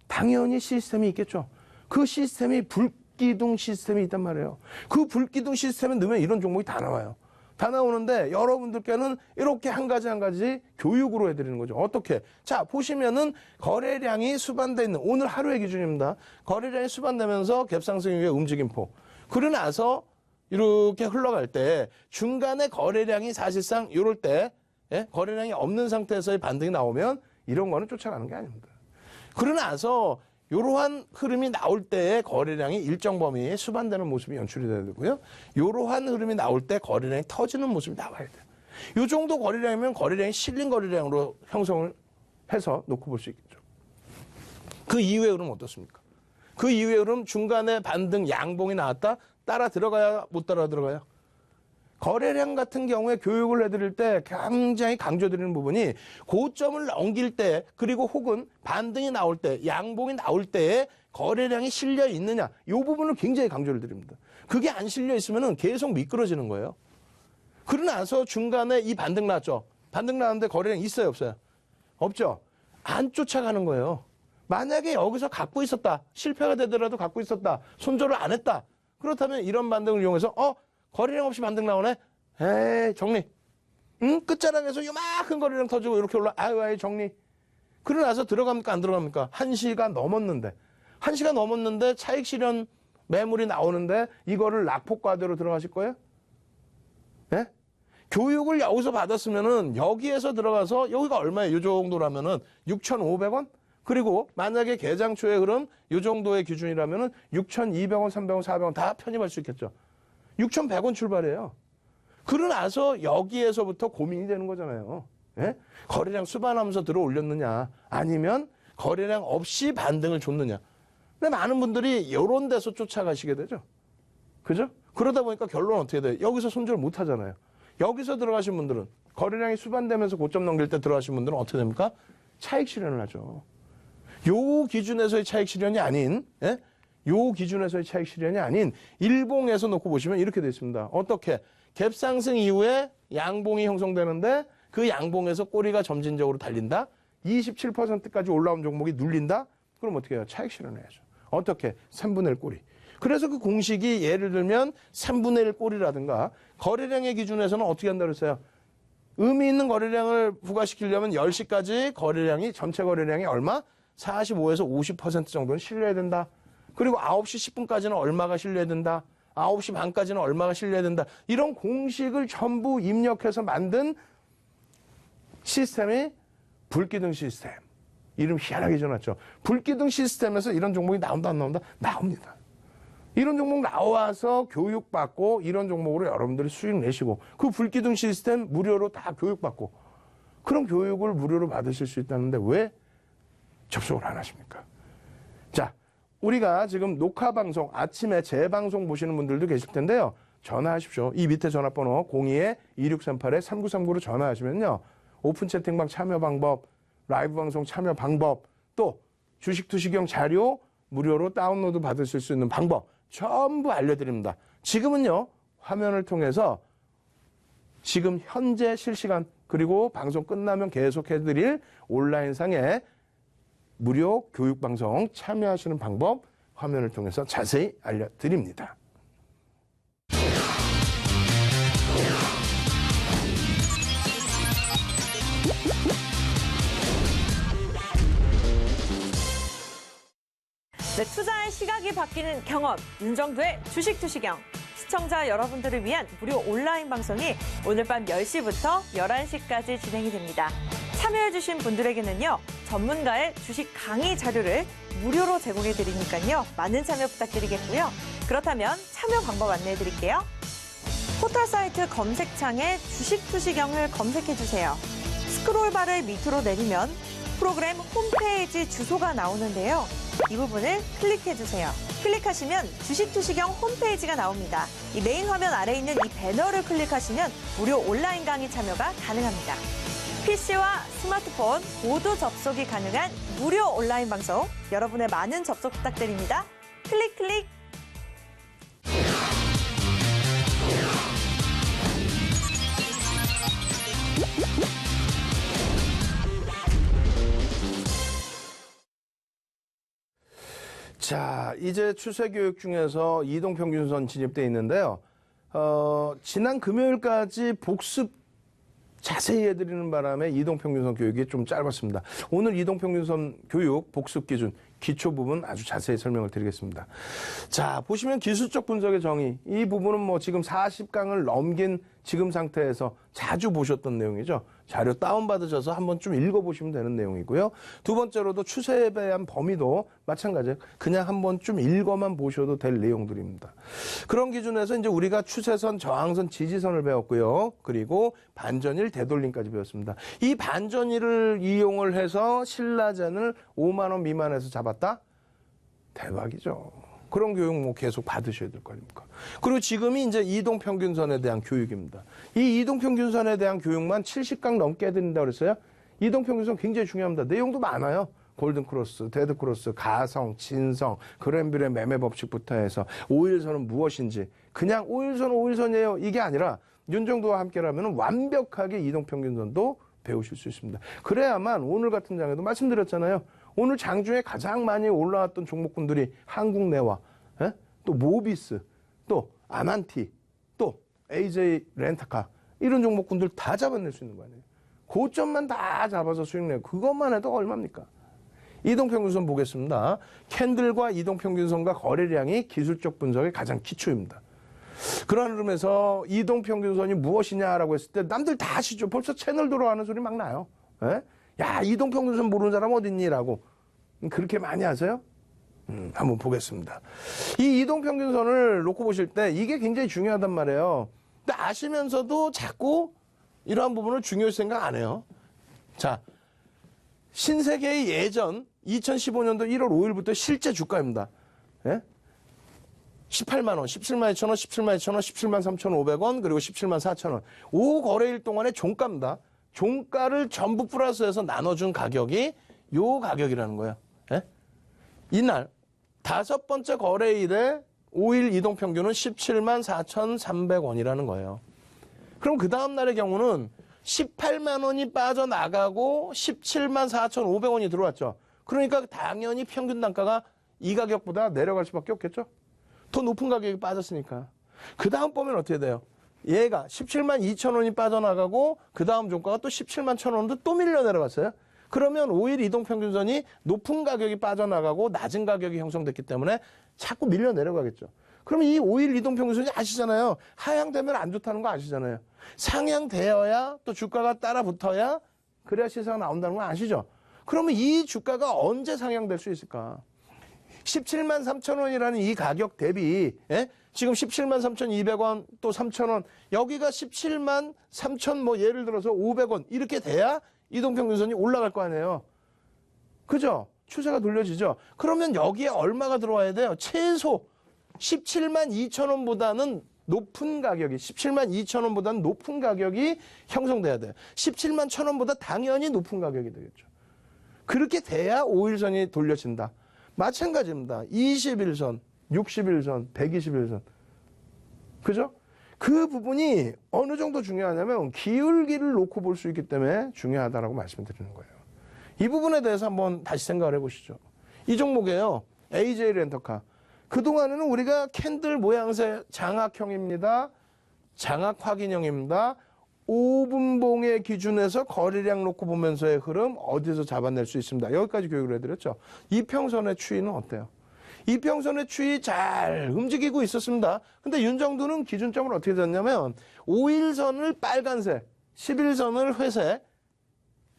당연히 시스템이 있겠죠. 그 시스템이 불기둥 시스템이 있단 말이에요. 그 불기둥 시스템에 넣으면 이런 종목이 다 나와요. 다 나오는데 여러분들께는 이렇게 한 가지 교육으로 해드리는 거죠. 어떻게? 자, 보시면은 거래량이 수반되어 있는 오늘 하루의 기준입니다. 거래량이 수반되면서 갭상승 이후에 움직임폭. 그러고 나서 이렇게 흘러갈 때 중간에 거래량이 사실상 이럴 때 예? 거래량이 없는 상태에서의 반등이 나오면 이런 거는 쫓아가는 게 아닙니다. 그러고 나서 이러한 흐름이 나올 때의 거래량이 일정 범위에 수반되는 모습이 연출이 돼야 되고요. 이러한 흐름이 나올 때 거래량이 터지는 모습이 나와야 돼요. 이 정도 거래량이면 거래량이 실린 거래량으로 형성을 해서 놓고 볼 수 있겠죠. 그 이후의 흐름 어떻습니까? 그 이후의 흐름 중간에 반등 양봉이 나왔다? 따라 들어가야 못 따라 들어가요? 거래량 같은 경우에 교육을 해드릴 때 굉장히 강조드리는 부분이 고점을 넘길 때 그리고 혹은 반등이 나올 때 양봉이 나올 때에 거래량이 실려 있느냐 이 부분을 굉장히 강조를 드립니다. 그게 안 실려 있으면 계속 미끄러지는 거예요. 그러고 나서 중간에 이 반등 나왔죠. 반등 나왔는데 거래량 있어요 없어요? 없죠. 안 쫓아가는 거예요. 만약에 여기서 갖고 있었다. 실패가 되더라도 갖고 있었다. 손절을 안 했다. 그렇다면 이런 반등을 이용해서 거래량 없이 반등 나오네? 에이, 정리. 끝자락에서 요만큼 거래량 터지고 이렇게 아유, 정리. 그러고 나서 들어갑니까? 안 들어갑니까? 1시가 넘었는데. 1시가 넘었는데 차익 실현 매물이 나오는데 이거를 낙폭과대로 들어가실 거예요? 예? 교육을 여기서 받았으면은 여기에서 들어가서 여기가 얼마예요? 이 정도라면은 6,500원? 그리고 만약에 개장초의 흐름 이 정도의 기준이라면은 6,200원, 300원, 400원 다 편입할 수 있겠죠. 6,100원 출발이에요. 그러고 나서 여기에서부터 고민이 되는 거잖아요. 예? 거래량 수반하면서 들어 올렸느냐 아니면 거래량 없이 반등을 줬느냐. 근데 많은 분들이 이런 데서 쫓아가시게 되죠. 그죠? 그러다 보니까 결론은 어떻게 돼요? 여기서 손절 못 하잖아요. 여기서 들어가신 분들은 거래량이 수반되면서 고점 넘길 때 들어가신 분들은 어떻게 됩니까? 차익 실현을 하죠. 요 기준에서의 차익 실현이 아닌, 예? 요 기준에서의 차익 실현이 아닌 일봉에서 놓고 보시면 이렇게 되어 있습니다. 어떻게? 갭 상승 이후에 양봉이 형성되는데 그 양봉에서 꼬리가 점진적으로 달린다? 27%까지 올라온 종목이 눌린다? 그럼 어떻게 해요? 차익 실현해야죠. 어떻게? 3분의 1 꼬리. 그래서 그 공식이 예를 들면 3분의 1 꼬리라든가 거래량의 기준에서는 어떻게 한다고 그랬어요? 의미 있는 거래량을 부과시키려면 10시까지 거래량이 전체 거래량이 얼마? 45에서 50% 정도는 실려야 된다. 그리고 9시 10분까지는 얼마가 실려야 된다. 9시 반까지는 얼마가 실려야 된다. 이런 공식을 전부 입력해서 만든 시스템이 불기둥 시스템. 이름 희한하게 지어놨죠. 불기둥 시스템에서 이런 종목이 나온다 안 나온다? 나옵니다. 이런 종목 나와서 교육받고 이런 종목으로 여러분들이 수익 내시고 그 불기둥 시스템 무료로 다 교육받고 그런 교육을 무료로 받으실 수 있다는데 왜 접속을 안 하십니까? 자, 우리가 지금 녹화 방송 아침에 재방송 보시는 분들도 계실 텐데요. 전화하십시오. 이 밑에 전화번호 02-2638-3939로 전화하시면요. 오픈 채팅방 참여 방법, 라이브 방송 참여 방법, 또 주식 투시경 자료 무료로 다운로드 받으실 수 있는 방법 전부 알려드립니다. 지금은요. 화면을 통해서 지금 현재 실시간 그리고 방송 끝나면 계속 해드릴 온라인상의 무료 교육방송 참여하시는 방법 화면을 통해서 자세히 알려드립니다. 네, 투자의 시각이 바뀌는 경험, 윤정도의 주식 투시경. 시청자 여러분들을 위한 무료 온라인 방송이 오늘 밤 10시부터 11시까지 진행이 됩니다. 참여해주신 분들에게는요, 전문가의 주식 강의 자료를 무료로 제공해 드리니까요, 많은 참여 부탁드리겠고요. 그렇다면 참여 방법 안내해 드릴게요. 포털 사이트 검색창에 주식 투시경을 검색해 주세요. 스크롤바를 밑으로 내리면 프로그램 홈페이지 주소가 나오는데요. 이 부분을 클릭해 주세요. 클릭하시면 주식 투시경 홈페이지가 나옵니다. 이 메인 화면 아래에 있는 이 배너를 클릭하시면 무료 온라인 강의 참여가 가능합니다. PC와 스마트폰 모두 접속이 가능한 무료 온라인 방송, 여러분의 많은 접속 부탁드립니다. 클릭 클릭. 자, 이제 추세 교육 중에서 이동평균선 진입돼 있는데요. 지난 금요일까지 복습 자세히 해드리는 바람에 이동평균선 교육이 좀 짧았습니다. 오늘 이동평균선 교육 복습 기준 기초 부분 아주 자세히 설명을 드리겠습니다. 자, 보시면 기술적 분석의 정의. 이 부분은 뭐 지금 40강을 넘긴 지금 상태에서 자주 보셨던 내용이죠. 자료 다운받으셔서 한번 좀 읽어보시면 되는 내용이고요. 두 번째로도 추세에 대한 범위도 마찬가지예요. 그냥 한번 좀 읽어만 보셔도 될 내용들입니다. 그런 기준에서 이제 우리가 추세선, 저항선, 지지선을 배웠고요. 그리고 반전일, 되돌림까지 배웠습니다. 이 반전일을 이용을 해서 신라젠을 5만 원 미만에서 잡았다? 대박이죠. 그런 교육 뭐 계속 받으셔야 될 거 아닙니까? 그리고 지금이 이제 이동평균선에 대한 교육입니다. 이 이동평균선에 대한 교육만 70강 넘게 해드린다고 그랬어요. 이동평균선 굉장히 중요합니다. 내용도 많아요. 골든크로스, 데드크로스, 가성, 진성, 그랜빌의 매매 법칙부터 해서 5일선은 무엇인지 그냥 5일선이에요. 이게 아니라 윤정도와 함께라면 완벽하게 이동평균선도 배우실 수 있습니다. 그래야만 오늘 같은 장에도 말씀드렸잖아요. 오늘 장중에 가장 많이 올라왔던 종목군들이 한국내화, 또 모비스, 또 아만티, 또 AJ 렌터카 이런 종목군들 다 잡아낼 수 있는 거 아니에요. 고점만 다 잡아서 수익 내고 그것만 해도 얼마입니까? 이동평균선 보겠습니다. 캔들과 이동평균선과 거래량이 기술적 분석의 가장 기초입니다. 그런 흐름에서 이동평균선이 무엇이냐라고 했을 때 남들 다 아시죠. 벌써 채널 돌아가는 소리 막 나요. 예? 야, 이동평균선 모르는 사람 어딨니라고. 그렇게 많이 하세요? 한번 보겠습니다. 이 이동평균선을 놓고 보실 때 이게 굉장히 중요하단 말이에요. 근데 아시면서도 자꾸 이러한 부분을 중요시 생각 안 해요. 자, 신세계의 예전 2015년도 1월 5일부터 실제 주가입니다. 예? 18만 원, 17만 2천 원, 17만 2천 원, 17만 3,500원, 그리고 17만 4천 원. 5거래일 동안의 종가입니다. 종가를 전부 플러스해서 나눠준 가격이 요 가격이라는 거예요. 예? 이날 5번째 거래일에 5일 이동평균은 17만 4,300원이라는 거예요. 그럼 그 다음 날의 경우는 18만 원이 빠져나가고 17만 4,500원이 들어왔죠. 그러니까 당연히 평균 단가가 이 가격보다 내려갈 수밖에 없겠죠. 더 높은 가격이 빠졌으니까. 그 다음 보면 어떻게 돼요? 얘가 17만 2천 원이 빠져나가고 그 다음 종가가 또 17만 1천 원도 또 밀려 내려갔어요. 그러면 5일 이동평균선이 높은 가격이 빠져나가고 낮은 가격이 형성됐기 때문에 자꾸 밀려 내려가겠죠. 그러면 이 5일 이동평균선이 아시잖아요. 하향되면 안 좋다는 거 아시잖아요. 상향되어야 또 주가가 따라 붙어야 그래야 시세가 나온다는 거 아시죠? 그러면 이 주가가 언제 상향될 수 있을까? 17만 3천 원이라는 이 가격 대비 지금 17만 3,200원 또 3,000원 여기가 17만 3천 뭐 예를 들어서 500원 이렇게 돼야 이동평균선이 올라갈 거 아니에요. 그죠? 추세가 돌려지죠. 그러면 여기에 얼마가 들어와야 돼요? 최소 17만 2천 원보다는 높은 가격이 17만 2천 원보다는 높은 가격이 형성돼야 돼요. 17만 1천 원보다 당연히 높은 가격이 되겠죠. 그렇게 돼야 5일선이 돌려진다. 마찬가지입니다. 21선, 61선, 121선. 그죠? 그 부분이 어느 정도 중요하냐면 기울기를 놓고 볼 수 있기 때문에 중요하다라고 말씀을 드리는 거예요. 이 부분에 대해서 한번 다시 생각을 해보시죠. 이 종목이에요. AJ 렌터카. 그동안에는 우리가 캔들 모양새 장악형입니다. 장악 확인형입니다. 5분봉의 기준에서 거래량 놓고 보면서의 흐름 어디서 잡아낼 수 있습니다. 여기까지 교육을 해드렸죠. 이평선의 추이는 어때요? 이평선의 추이 잘 움직이고 있었습니다. 근데 윤정두는 기준점을 어떻게 졌냐면 5일선을 빨간색, 11선을 회색,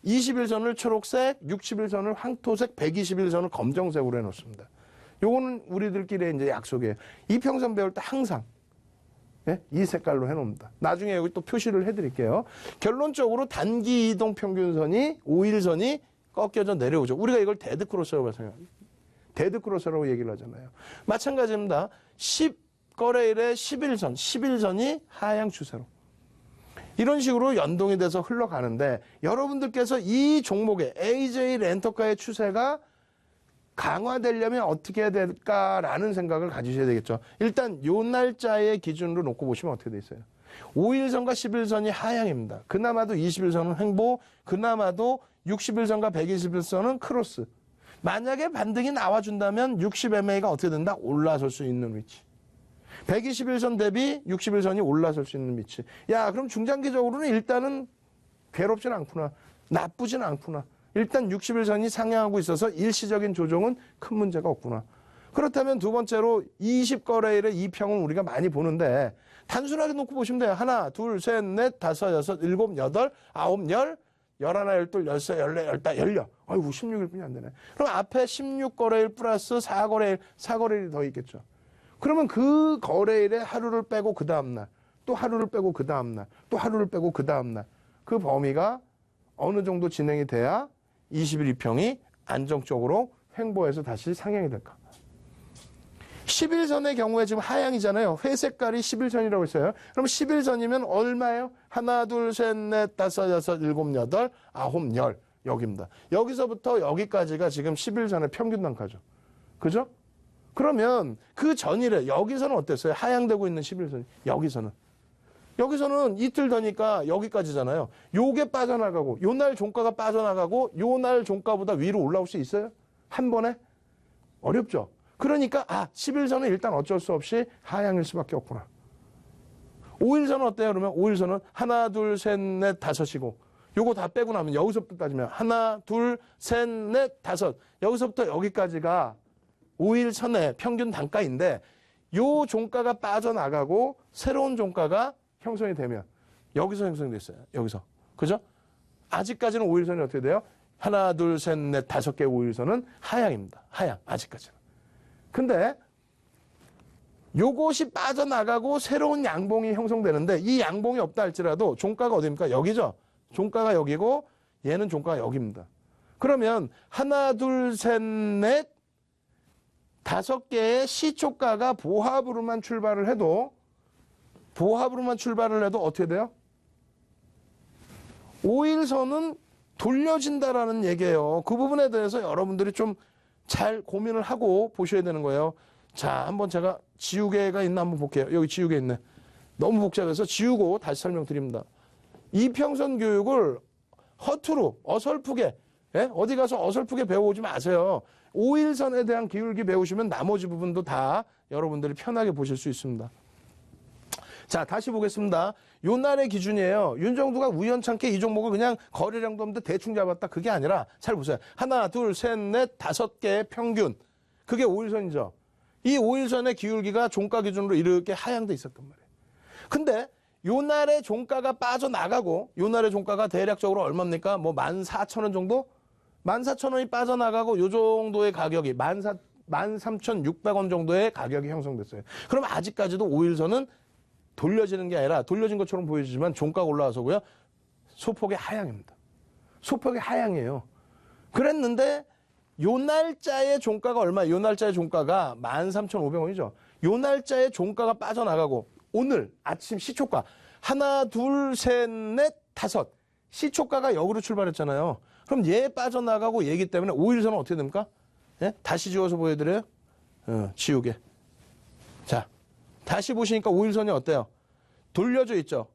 21선을 초록색, 60일선을 황토색, 121선을 검정색으로 해놓습니다. 요거는 우리들끼리 이제 약속이에요. 이평선 배울 때 항상 이 색깔로 해놓습니다. 나중에 여기 또 표시를 해드릴게요. 결론적으로 단기 이동 평균선이 5일선이 꺾여져 내려오죠. 우리가 이걸 데드크로스라고 생각합니다. 데드크로스라고 얘기를 하잖아요. 마찬가지입니다. 10거래일에 11선, 11선이 하향 추세로. 이런 식으로 연동이 돼서 흘러가는데 여러분들께서 이 종목의 AJ 렌터카의 추세가 강화되려면 어떻게 해야 될까라는 생각을 가지셔야 되겠죠. 일단 요 날짜의 기준으로 놓고 보시면 어떻게 돼 있어요. 5일선과 11선이 하향입니다. 그나마도 21선은 횡보, 그나마도 60일선과 121선은 크로스. 만약에 반등이 나와준다면 60MA가 어떻게 된다? 올라설 수 있는 위치. 121선 대비 61선이 올라설 수 있는 위치. 야, 그럼 중장기적으로는 일단은 괴롭진 않구나. 나쁘진 않구나. 일단 61선이 상향하고 있어서 일시적인 조정은 큰 문제가 없구나. 그렇다면 두 번째로 20거래일의 이평은 우리가 많이 보는데 단순하게 놓고 보시면 돼요. 하나, 둘, 셋, 넷, 다섯, 여섯, 일곱, 여덟, 아홉, 열, 열하나, 열둘, 열세, 열네, 열다, 열여. 아이고, 16일뿐이 안 되네. 그럼 앞에 16거래일 플러스 4거래일이 더 있겠죠. 그러면 그 거래일에 하루를 빼고 그 다음날, 또 하루를 빼고 그 다음날, 또 하루를 빼고 그 다음날 그 범위가 어느 정도 진행이 돼야 20일 이평이 안정적으로 횡보해서 다시 상향이 될까? 11선의 경우에 지금 하향이잖아요. 회색깔이 11선이라고 했어요. 그럼 11선이면 얼마예요? 하나, 둘, 셋, 넷, 다섯, 여섯, 일곱, 여덟, 아홉, 열. 여기입니다. 여기서부터 여기까지가 지금 11선의 평균 단가죠. 그죠? 그러면 그 전일에 여기서는 어땠어요? 하향되고 있는 11선이. 여기서는 이틀 더니까 여기까지잖아요. 요게 빠져나가고 요날 종가가 빠져나가고 요날 종가보다 위로 올라올 수 있어요? 한 번에? 어렵죠. 그러니까 11선은 일단 어쩔 수 없이 하향일 수밖에 없구나. 5일선은 어때요? 그러면 5일선은 하나, 둘, 셋, 넷, 다섯이고 요거 다 빼고 나면 여기서부터 따지면 하나, 둘, 셋, 넷, 다섯 여기서부터 여기까지가 5일선의 평균 단가인데 요 종가가 빠져나가고 새로운 종가가 형성이 되면 여기서 형성됐어요. 여기서. 그죠? 아직까지는 5일선이 어떻게 돼요? 하나, 둘, 셋, 넷, 5개 5일선은 하향입니다. 하향. 아직까지는. 근데 요것이 빠져나가고 새로운 양봉이 형성되는데 이 양봉이 없다 할지라도 종가가 어디입니까? 여기죠. 종가가 여기고 얘는 종가가 여기입니다. 그러면 하나, 둘, 셋, 넷, 5개의 시초가가 보합으로만 출발을 해도 어떻게 돼요? 5일선은 돌려진다라는 얘기예요. 그 부분에 대해서 여러분들이 좀 잘 고민을 하고 보셔야 되는 거예요. 자, 한번 제가 지우개가 있나 한번 볼게요. 여기 지우개 있네. 너무 복잡해서 지우고 다시 설명드립니다. 이평선 교육을 허투루 어설프게 어디 가서 어설프게 배워오지 마세요. 5일선에 대한 기울기 배우시면 나머지 부분도 다 여러분들이 편하게 보실 수 있습니다. 자, 다시 보겠습니다. 요 날의 기준이에요. 윤정두가 우연찮게 이 종목을 그냥 거래량도 없는데 대충 잡았다. 그게 아니라 잘 보세요. 하나, 둘, 셋, 넷, 5개의 평균. 그게 5일선이죠. 이 5일선의 기울기가 종가 기준으로 이렇게 하향돼 있었단 말이에요. 근데 요 날의 종가가 빠져나가고 요 날의 종가가 대략적으로 얼마입니까? 뭐 14,000원 정도? 14,000원이 빠져나가고 요 정도의 가격이 13,600원 정도의 가격이 형성됐어요. 그럼 아직까지도 5일선은 돌려지는 게 아니라 돌려진 것처럼 보여지지만 종가가 올라와서고요. 소폭의 하향입니다. 소폭의 하향이에요. 그랬는데 요 날짜의 종가가 얼마예요? 요 날짜의 종가가 13,500원이죠. 요 날짜의 종가가 빠져나가고 오늘 아침 시초가 하나, 둘, 셋, 넷, 5 시초가가 여기로 출발했잖아요. 그럼 얘 빠져나가고 얘기 때문에 5일선은 어떻게 됩니까? 예? 다시 지워서 보여드려요? 지우개. 자, 다시 보시니까 5일선이 어때요? 돌려져 있죠?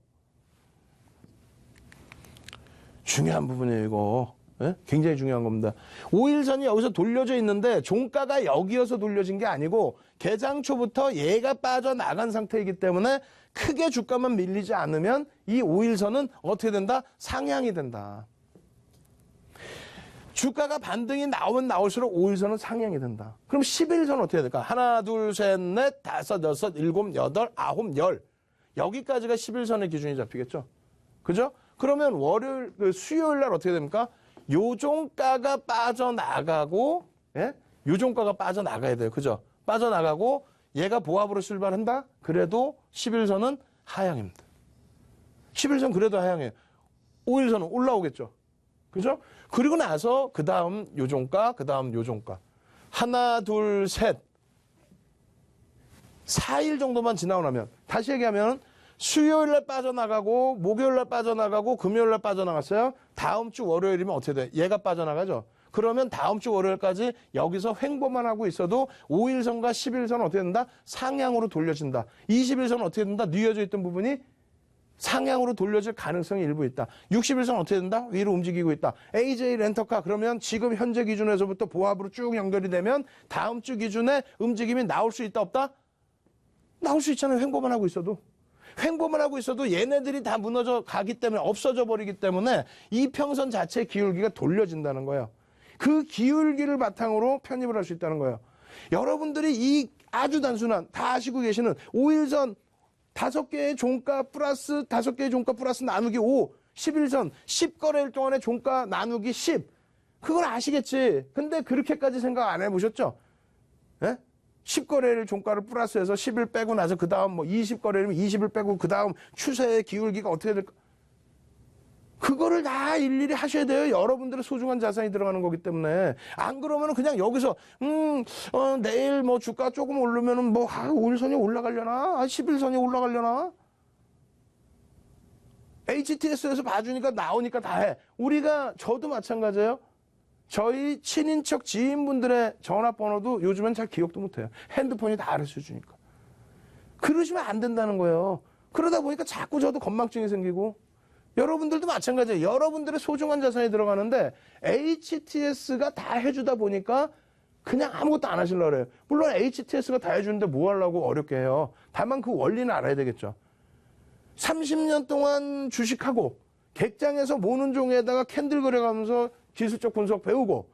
중요한 부분이에요, 이거. 예? 굉장히 중요한 겁니다. 5일선이 여기서 돌려져 있는데 종가가 여기여서 돌려진 게 아니고 개장 초부터 얘가 빠져나간 상태이기 때문에 크게 주가만 밀리지 않으면 이 5일선은 어떻게 된다? 상향이 된다. 주가가 반등이 나오면 나올수록 5일선은 상향이 된다. 그럼 11일선은 어떻게 될까? 하나, 둘, 셋, 넷, 5, 6, 7, 8, 9, 10. 여기까지가 11일선의 기준이 잡히겠죠? 그죠? 그러면 수요일 날 어떻게 됩니까? 요 종가가 빠져나가고, 예? 요 종가가 빠져나가야 돼요. 그죠? 빠져나가고, 얘가 보합으로 출발한다? 그래도 11일선은 하향입니다. 11일선 그래도 하향이에요. 5일선은 올라오겠죠? 그죠? 그리고 나서, 그 다음 요 종가, 그 다음 요 종가. 하나, 둘, 셋. 4일 정도만 지나고 나면, 다시 얘기하면, 수요일날 빠져나가고 목요일날 빠져나가고 금요일날 빠져나갔어요. 다음 주 월요일이면 어떻게 돼? 얘가 빠져나가죠. 그러면 다음 주 월요일까지 여기서 횡보만 하고 있어도 5일선과 11일선은 어떻게 된다? 상향으로 돌려진다. 20일선은 어떻게 된다? 뉘어져 있던 부분이 상향으로 돌려질 가능성이 일부 있다. 60일선은 어떻게 된다? 위로 움직이고 있다. AJ 렌터카 그러면 지금 현재 기준에서부터 보합으로 쭉 연결이 되면 다음 주 기준에 움직임이 나올 수 있다 없다? 나올 수 있잖아요. 횡보만 하고 있어도. 횡보만 하고 있어도 얘네들이 다 무너져 가기 때문에 없어져 버리기 때문에 이 평선 자체의 기울기가 돌려진다는 거예요. 그 기울기를 바탕으로 편입을 할 수 있다는 거예요. 여러분들이 이 아주 단순한 다 아시고 계시는 5일선 5개의 종가 플러스 5개의 종가 플러스 나누기 5 11선 10거래일 동안의 종가 나누기 10 그걸 아시겠지. 근데 그렇게까지 생각 안 해보셨죠? 예? 10거래일 종가를 플러스해서 10일 빼고 나서 그 다음 뭐 20거래일이면 20일 빼고 그 다음 추세의 기울기가 어떻게 될까? 그거를 다 일일이 하셔야 돼요. 여러분들의 소중한 자산이 들어가는 거기 때문에. 안 그러면 그냥 여기서 내일 뭐 주가 조금 오르면은 뭐 5일선이 올라가려나? 10일선이 올라가려나? HTS에서 봐주니까 나오니까 다 해. 저도 마찬가지예요. 저희 친인척 지인분들의 전화번호도 요즘엔 잘 기억도 못해요. 핸드폰이 다 알아서 주니까. 그러시면 안 된다는 거예요. 그러다 보니까 자꾸 저도 건망증이 생기고 여러분들도 마찬가지예요. 여러분들의 소중한 자산이 들어가는데 HTS가 다 해주다 보니까 그냥 아무것도 안 하시려고 그래요. 물론 HTS가 다 해주는데 뭐 하려고 어렵게 해요. 다만 그 원리는 알아야 되겠죠. 30년 동안 주식하고 객장에서 모는 종에다가 캔들 그려가면서 기술적 분석 배우고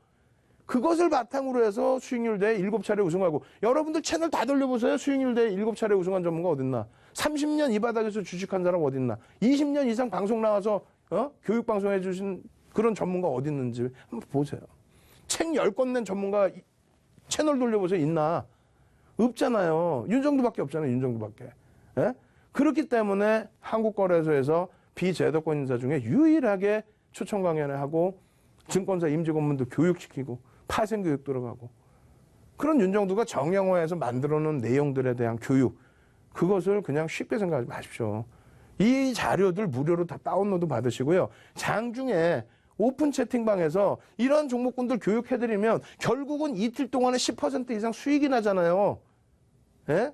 그것을 바탕으로 해서 수익률 대회 7차례 우승하고 여러분들 채널 다 돌려보세요. 수익률 대회 7차례 우승한 전문가 어딨나? 30년 이 바닥에서 주식한 사람 어딨나? 20년 이상 방송 나와서 교육방송 해주신 그런 전문가 어디 있는지 한번 보세요. 책 10권 낸 전문가 채널 돌려보세요. 있나? 없잖아요. 윤정도밖에 없잖아요. 윤정도밖에. 예? 그렇기 때문에 한국거래소에서 비제도권 인사 중에 유일하게 초청 강연을 하고 증권사 임직원분들 교육시키고 파생교육 들어가고 그런 윤정도가 정형화해서 만들어놓은 내용들에 대한 교육 그것을 그냥 쉽게 생각하지 마십시오. 이 자료들 무료로 다 다운로드 받으시고요. 장중에 오픈 채팅방에서 이런 종목군들 교육해드리면 결국은 이틀 동안에 10% 이상 수익이 나잖아요. 예?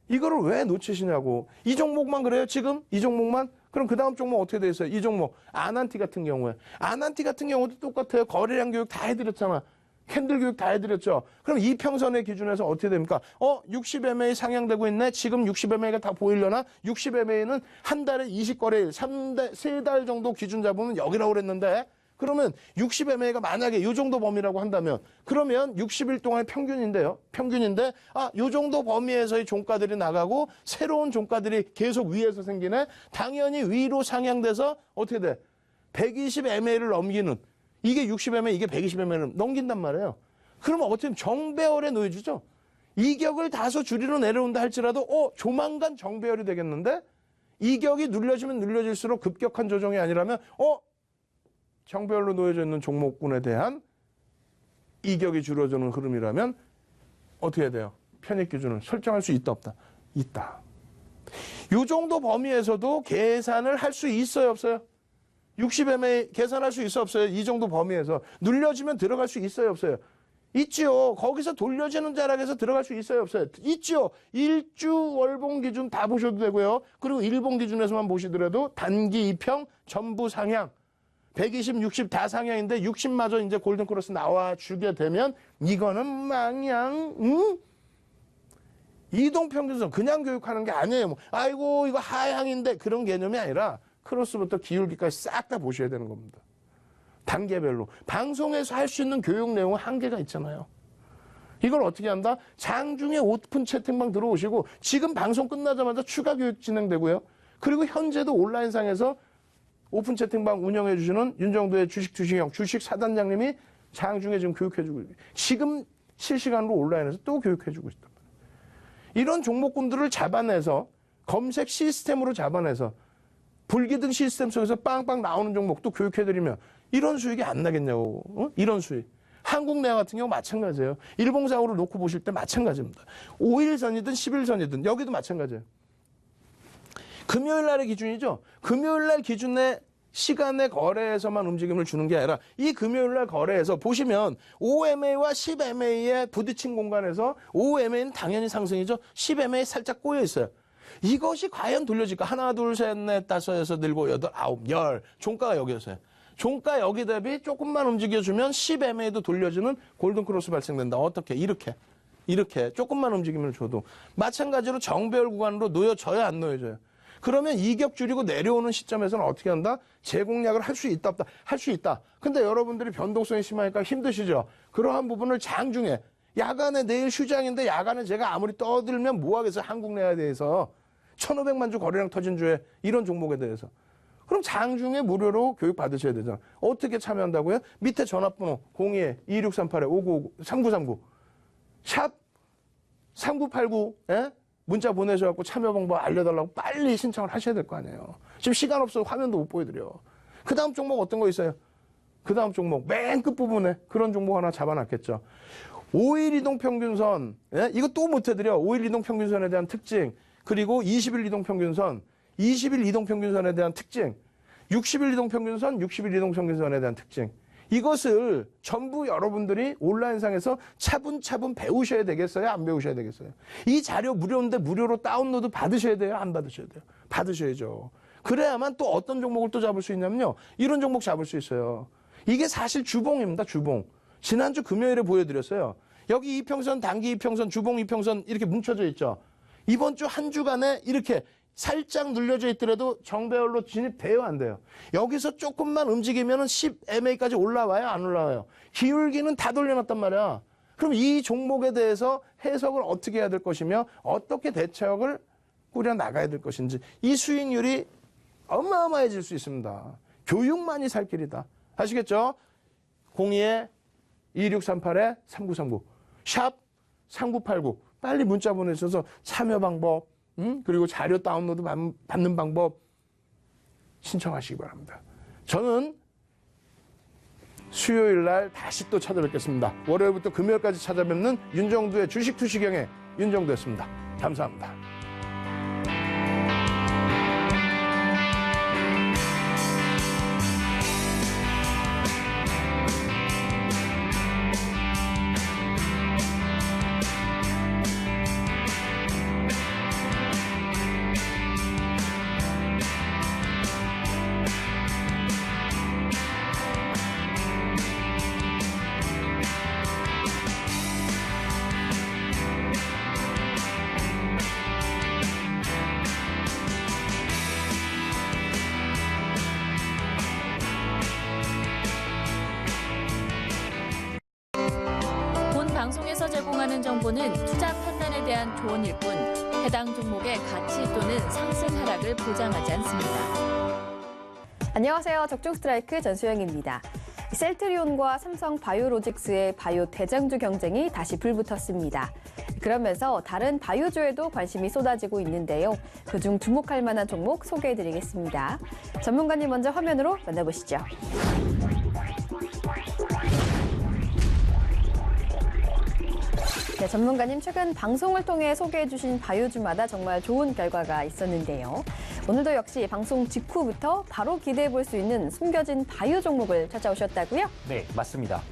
이거를 왜 놓치시냐고. 이 종목만 그래요? 지금? 이 종목만? 그럼 그 다음 종목 어떻게 돼 있어요? 이 종목. 아난티 같은 경우에. 아난티 같은 경우도 똑같아요. 거래량 교육 다 해드렸잖아. 캔들 교육 다 해드렸죠. 그럼 이평선의 기준에서 어떻게 됩니까? 60MA 상향되고 있네. 지금 60MA가 다 보이려나? 60MA는 한 달에 20거래일, 3달 정도 기준 잡으면 여기라고 그랬는데 그러면 60MA가 만약에 이 정도 범위라고 한다면 그러면 60일 동안의 평균인데요. 평균인데 이 정도 범위에서의 종가들이 나가고 새로운 종가들이 계속 위에서 생기네. 당연히 위로 상향돼서 어떻게 돼? 120MA를 넘기는 이게 60MA, 이게 120MA를 넘긴단 말이에요. 그러면 어떻게 보면 정배열에 놓여주죠. 이격을 다소 줄이러 내려온다 할지라도 조만간 정배열이 되겠는데 이격이 눌려지면 눌려질수록 급격한 조정이 아니라면 정배열로 놓여져 있는 종목군에 대한 이격이 줄어드는 흐름이라면 어떻게 해야 돼요? 편입 기준을 설정할 수 있다 없다? 있다. 이 정도 범위에서도 계산을 할 수 있어요 없어요? 60MA 계산할 수 있어 없어요? 이 정도 범위에서 눌려지면 들어갈 수 있어요 없어요? 있지요. 거기서 돌려지는 자락에서 들어갈 수 있어요 없어요? 있지요. 일주 월봉 기준 다 보셔도 되고요. 그리고 일봉 기준에서만 보시더라도 단기 2평 전부 상향 120, 60 다 상향인데 60마저 이제 골든크로스 나와주게 되면 이거는 마냥 이동평균선 그냥 교육하는 게 아니에요. 아이고 이거 하향인데 그런 개념이 아니라 크로스부터 기울기까지 싹 다 보셔야 되는 겁니다. 단계별로. 방송에서 할 수 있는 교육 내용은 한계가 있잖아요. 이걸 어떻게 한다? 장중에 오픈 채팅방 들어오시고 지금 방송 끝나자마자 추가 교육 진행되고요. 그리고 현재도 온라인상에서 오픈 채팅방 운영해 주시는 윤정도의 주식투시형 주식 사단장님이 장중에 지금 교육해주고 지금 실시간으로 온라인에서 또 교육해주고 있단 말이에요. 이런 종목군들을 잡아내서 검색 시스템으로 잡아내서 불기등 시스템 속에서 빵빵 나오는 종목도 교육해드리면 이런 수익이 안 나겠냐고. 이런 수익. 한국내화 같은 경우 마찬가지예요. 일봉상으로 놓고 보실 때 마찬가지입니다. 5일선이든 10일선이든 여기도 마찬가지예요. 금요일 날의 기준이죠. 금요일 날 기준의 시간의 거래에서만 움직임을 주는 게 아니라 이 금요일 날 거래에서 보시면 5MA와 10MA의 부딪힌 공간에서 5MA는 당연히 상승이죠. 10MA 살짝 꼬여 있어요. 이것이 과연 돌려질까? 하나, 둘, 셋, 넷, 다섯, 여섯, 일곱, 여덟, 아홉, 열. 종가가 여기였어요. 종가 여기 대비 조금만 움직여주면 10MA도 돌려주는 골든크로스 발생된다. 어떻게? 이렇게 조금만 움직임을 줘도. 마찬가지로 정배열 구간으로 놓여져야 안 놓여져요. 그러면 이격 줄이고 내려오는 시점에서는 어떻게 한다? 재공략을 할 수 있다 없다? 할 수 있다. 근데 여러분들이 변동성이 심하니까 힘드시죠? 그러한 부분을 장중에 야간에 내일 휴장인데 야간에 제가 아무리 떠들면 뭐 하겠어요? 한국내화에 대해서 1,500만 주 거래량 터진 주에 이런 종목에 대해서. 그럼 장중에 무료로 교육 받으셔야 되잖아. 어떻게 참여한다고요? 밑에 전화번호 02-2638-5959 샵 3989 문자 보내셔갖고 참여 방법 알려달라고 빨리 신청을 하셔야 될 거 아니에요. 지금 시간 없어서 화면도 못 보여드려. 그 다음 종목 어떤 거 있어요? 그 다음 종목 맨 끝부분에 그런 종목 하나 잡아놨겠죠. 5일 이동평균선 이거 또 못해드려. 5일 이동평균선에 대한 특징 그리고 20일 이동평균선 20일 이동평균선에 대한 특징 60일 이동평균선 60일 이동평균선에 대한 특징 이것을 전부 여러분들이 온라인상에서 차분차분 배우셔야 되겠어요? 안 배우셔야 되겠어요? 이 자료 무료인데 무료로 다운로드 받으셔야 돼요? 안 받으셔야 돼요? 받으셔야죠. 그래야만 또 어떤 종목을 또 잡을 수 있냐면요. 이런 종목 잡을 수 있어요. 이게 사실 주봉입니다. 주봉. 지난주 금요일에 보여드렸어요. 여기 이평선, 단기 이평선, 주봉 이평선 이렇게 뭉쳐져 있죠. 이번 주 한 주간에 이렇게 살짝 눌려져 있더라도 정배열로 진입돼요, 안 돼요? 여기서 조금만 움직이면 10MA까지 올라와요, 안 올라와요? 기울기는 다 돌려놨단 말이야. 그럼 이 종목에 대해서 해석을 어떻게 해야 될 것이며 어떻게 대책을 꾸려 나가야 될 것인지 이 수익률이 어마어마해질 수 있습니다. 교육만이 살 길이다. 아시겠죠? 02-2638-3939 샵 3989 빨리 문자 보내셔서 참여 방법 그리고 자료 다운로드 받는 방법 신청하시기 바랍니다. 저는 수요일 날 다시 또 찾아뵙겠습니다. 월요일부터 금요일까지 찾아뵙는 윤정두의 주식 투시경의 윤정두였습니다. 감사합니다. 본 방송에서 제공하는 정보는 투자 판단에 대한 조언일 뿐 해당 종목의 가치 또는 상승 하락을 보장하지 않습니다. 안녕하세요. 적중 스트라이크 전수영입니다. 셀트리온과 삼성 바이오로직스의 바이오 대장주 경쟁이 다시 불붙었습니다. 그러면서 다른 바이오주에도 관심이 쏟아지고 있는데요. 그중 주목할 만한 종목 소개해드리겠습니다. 전문가님 먼저 화면으로 만나보시죠. 네, 전문가님 최근 방송을 통해 소개해주신 바이오주마다 정말 좋은 결과가 있었는데요. 오늘도 역시 방송 직후부터 바로 기대해볼 수 있는 숨겨진 바이오 종목을 찾아오셨다고요? 네, 맞습니다.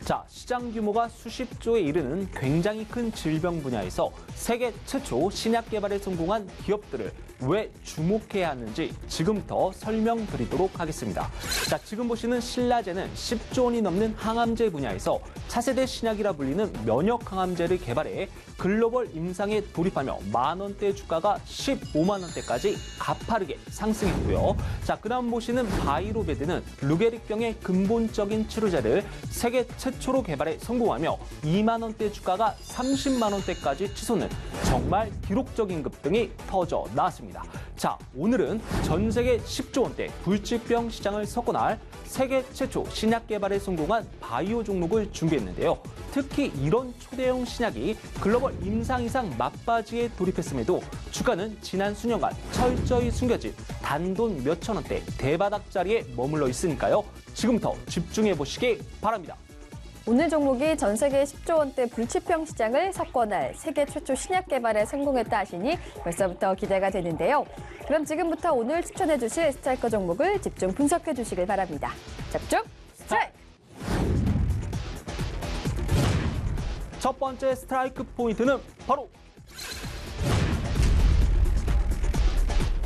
자, 시장 규모가 수십조에 이르는 굉장히 큰 질병 분야에서 세계 최초 신약 개발에 성공한 기업들을 왜 주목해야 하는지 지금부터 설명드리도록 하겠습니다. 자, 지금 보시는 신라제는 10조 원이 넘는 항암제 분야에서 차세대 신약이라 불리는 면역 항암제를 개발해 글로벌 임상에 돌입하며 만원대 주가가 15만 원대까지 가파르게 상승했고요. 자, 그다음 보시는 바이로베드는 루게릭병의 근본적인 치료제를 세계 최초로 개발해 성공하며 2만 원대 주가가 30만 원대까지 치솟는 정말 기록적인 급등이 터져 나왔습니다. 자, 오늘은 전 세계 10조 원대 불치병 시장을 석권할 세계 최초 신약 개발에 성공한 바이오 종목을 준비했는데요. 특히 이런 초대형 신약이 글로벌 임상 이상 막바지에 돌입했음에도 주가는 지난 수년간 철저히 숨겨진 단돈 몇천 원대 대바닥 자리에 머물러 있으니까요. 지금부터 집중해 보시기 바랍니다. 오늘 종목이 전 세계 10조 원대 불치병 시장을 석권할 세계 최초 신약 개발에 성공했다 하시니 벌써부터 기대가 되는데요. 그럼 지금부터 오늘 추천해 주실 스트라이커 종목을 집중 분석해 주시길 바랍니다. 집중 스트라이크! 첫 번째 스트라이크 포인트는 바로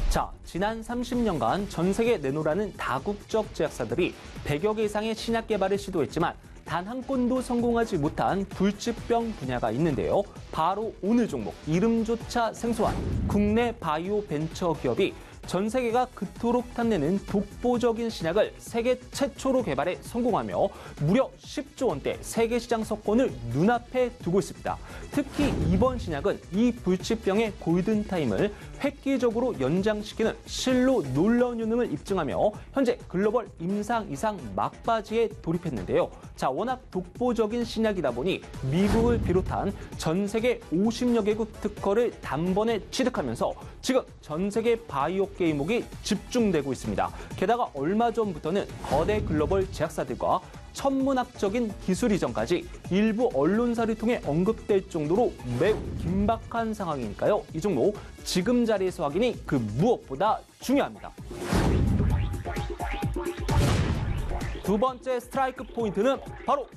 자, 지난 30년간 전 세계 내노라는 다국적 제약사들이 100여 개 이상의 신약 개발을 시도했지만 단 한 건도 성공하지 못한 불치병 분야가 있는데요. 바로 오늘 종목, 이름조차 생소한 국내 바이오 벤처 기업이 전 세계가 그토록 탐내는 독보적인 신약을 세계 최초로 개발해 성공하며 무려 10조 원대 세계 시장 석권을 눈앞에 두고 있습니다. 특히 이번 신약은 이 불치병의 골든타임을 획기적으로 연장시키는 실로 놀라운 효능을 입증하며 현재 글로벌 임상 이상 막바지에 돌입했는데요. 자, 워낙 독보적인 신약이다 보니 미국을 비롯한 전 세계 50여 개국 특허를 단번에 취득하면서 지금 전 세계 바이오 게임목이 집중되고 있습니다. 게다가 얼마 전부터는 거대 글로벌 제약사들과 천문학적인 기술 이전까지 일부 언론사를 통해 언급될 정도로 매우 긴박한 상황이니까요. 이 종목 지금 자리에서 확인이 그 무엇보다 중요합니다. 두 번째 스트라이크 포인트는 바로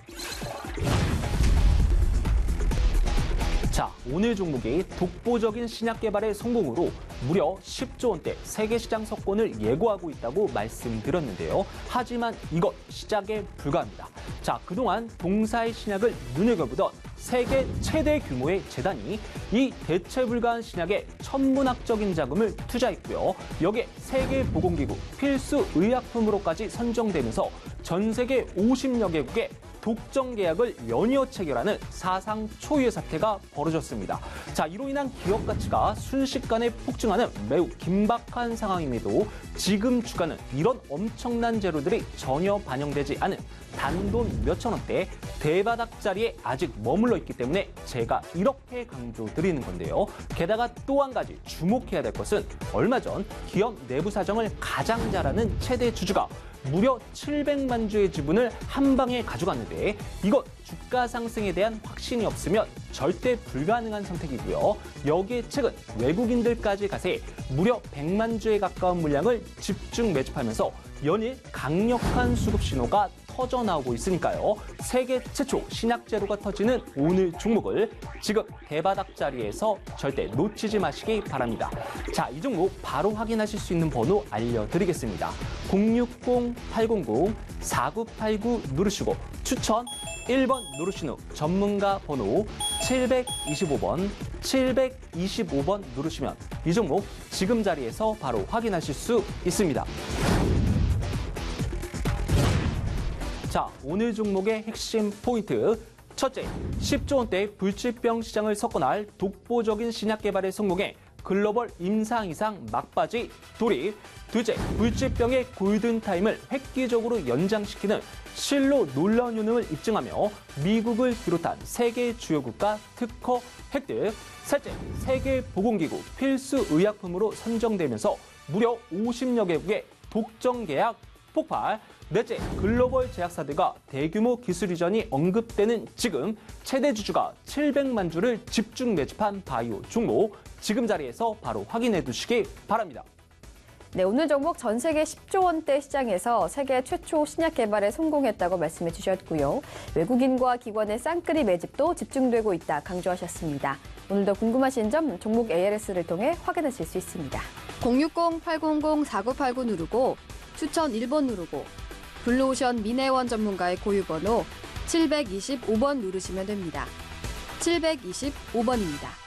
자, 오늘 종목이 독보적인 신약 개발의 성공으로 무려 10조 원대 세계 시장 석권을 예고하고 있다고 말씀드렸는데요. 하지만 이것 시작에 불과합니다. 자, 그동안 동사의 신약을 눈여겨보던 세계 최대 규모의 재단이 이 대체 불가한 신약에 천문학적인 자금을 투자했고요. 여기에 세계보건기구 필수 의약품으로까지 선정되면서 전 세계 50여 개국의 독점 계약을 연이어 체결하는 사상 초유의 사태가 벌어졌습니다. 자, 이로 인한 기업 가치가 순식간에 폭증하는 매우 긴박한 상황임에도 지금 주가는 이런 엄청난 재료들이 전혀 반영되지 않은 단돈 몇천 원대 대바닥 자리에 아직 머물러 있기 때문에 제가 이렇게 강조드리는 건데요. 게다가 또 한 가지 주목해야 될 것은 얼마 전 기업 내부 사정을 가장 잘 아는 최대 주주가 무려 700만 주의 지분을 한 방에 가져갔는데 이것 주가 상승에 대한 확신이 없으면 절대 불가능한 선택이고요. 여기에 최근 외국인들까지 가세 무려 100만 주에 가까운 물량을 집중 매집하면서 연일 강력한 수급 신호가 터져 나오고 있으니까요. 세계 최초 신약 재료가 터지는 오늘 종목을 지금 대바닥 자리에서 절대 놓치지 마시기 바랍니다. 자, 이 종목 바로 확인하실 수 있는 번호 알려드리겠습니다. 060-800-4989 누르시고 추천 1번 누르신 후 전문가 번호 725번, 725번 누르시면 이 종목 지금 자리에서 바로 확인하실 수 있습니다. 자, 오늘 종목의 핵심 포인트. 첫째, 10조 원대 불치병 시장을 석권할 독보적인 신약 개발에 성공해 글로벌 임상 이상 막바지 돌입. 둘째, 불치병의 골든타임을 획기적으로 연장시키는 실로 놀라운 효능을 입증하며 미국을 비롯한 세계 주요 국가 특허 획득. 셋째, 세계보건기구 필수 의약품으로 선정되면서 무려 50여 개국의 독점 계약 폭발. 넷째, 글로벌 제약사들과 대규모 기술 이전이 언급되는 지금 최대 주주가 700만 주를 집중 매집한 바이오 종목 지금 자리에서 바로 확인해 두시기 바랍니다. 네, 오늘 종목 전 세계 10조 원대 시장에서 세계 최초 신약 개발에 성공했다고 말씀해 주셨고요. 외국인과 기관의 쌍끌이 매집도 집중되고 있다 강조하셨습니다. 오늘도 궁금하신 점 종목 ARS를 통해 확인하실 수 있습니다. 060-800-4989 누르고 추천 1번 누르고 블루오션 미네원 전문가의 고유번호 725번 누르시면 됩니다. 725번입니다.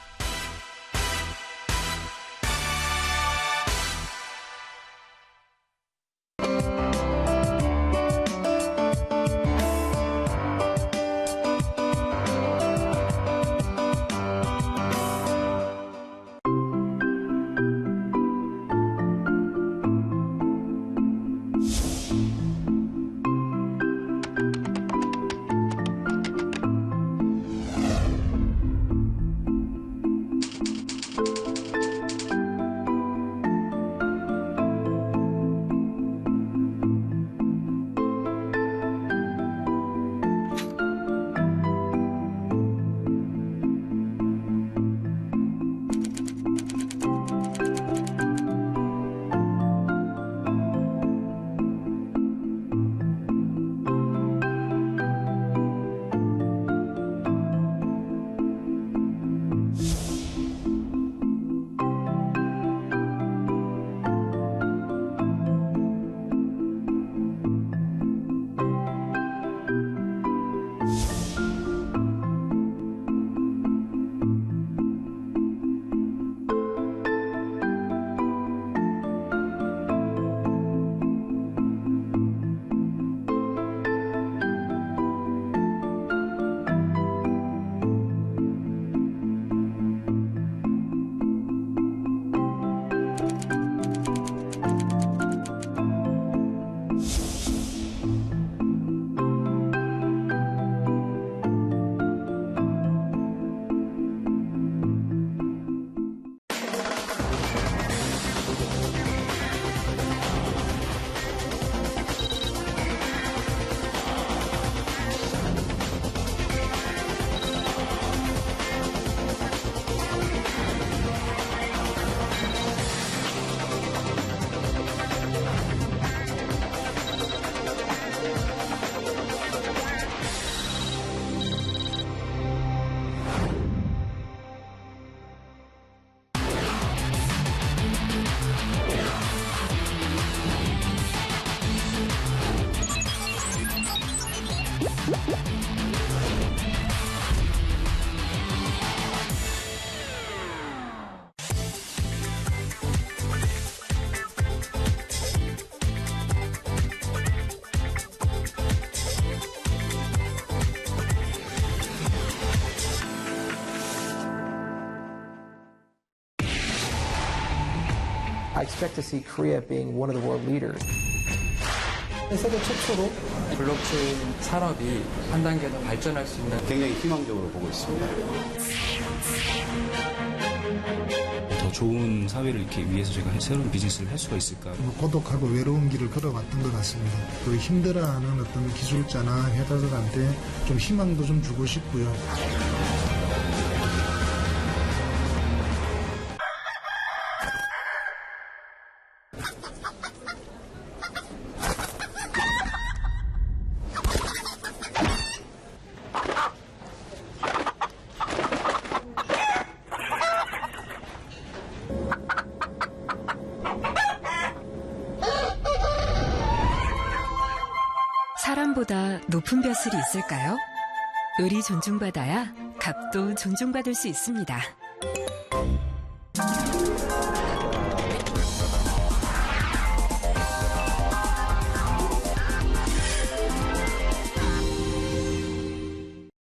I expect to see Korea being one of the world leaders. 세계 최초로 블록체인 산업이 한 단계 더 발전할 수 있는 굉장히 희망적으로 보고 있습니다. 더 좋은 사회를 이렇게 위해서 제가 새로운 비즈니스를 할 수가 있을까? 고독하고 외로운 길을 걸어왔던 것 같습니다. 그 힘들어하는 어떤 기술자나 회사들한테 좀 희망도 좀 주고 싶고요. 사람보다 높은 벼슬이 있을까요? 을이 존중받아야 갑도 존중받을 수 있습니다.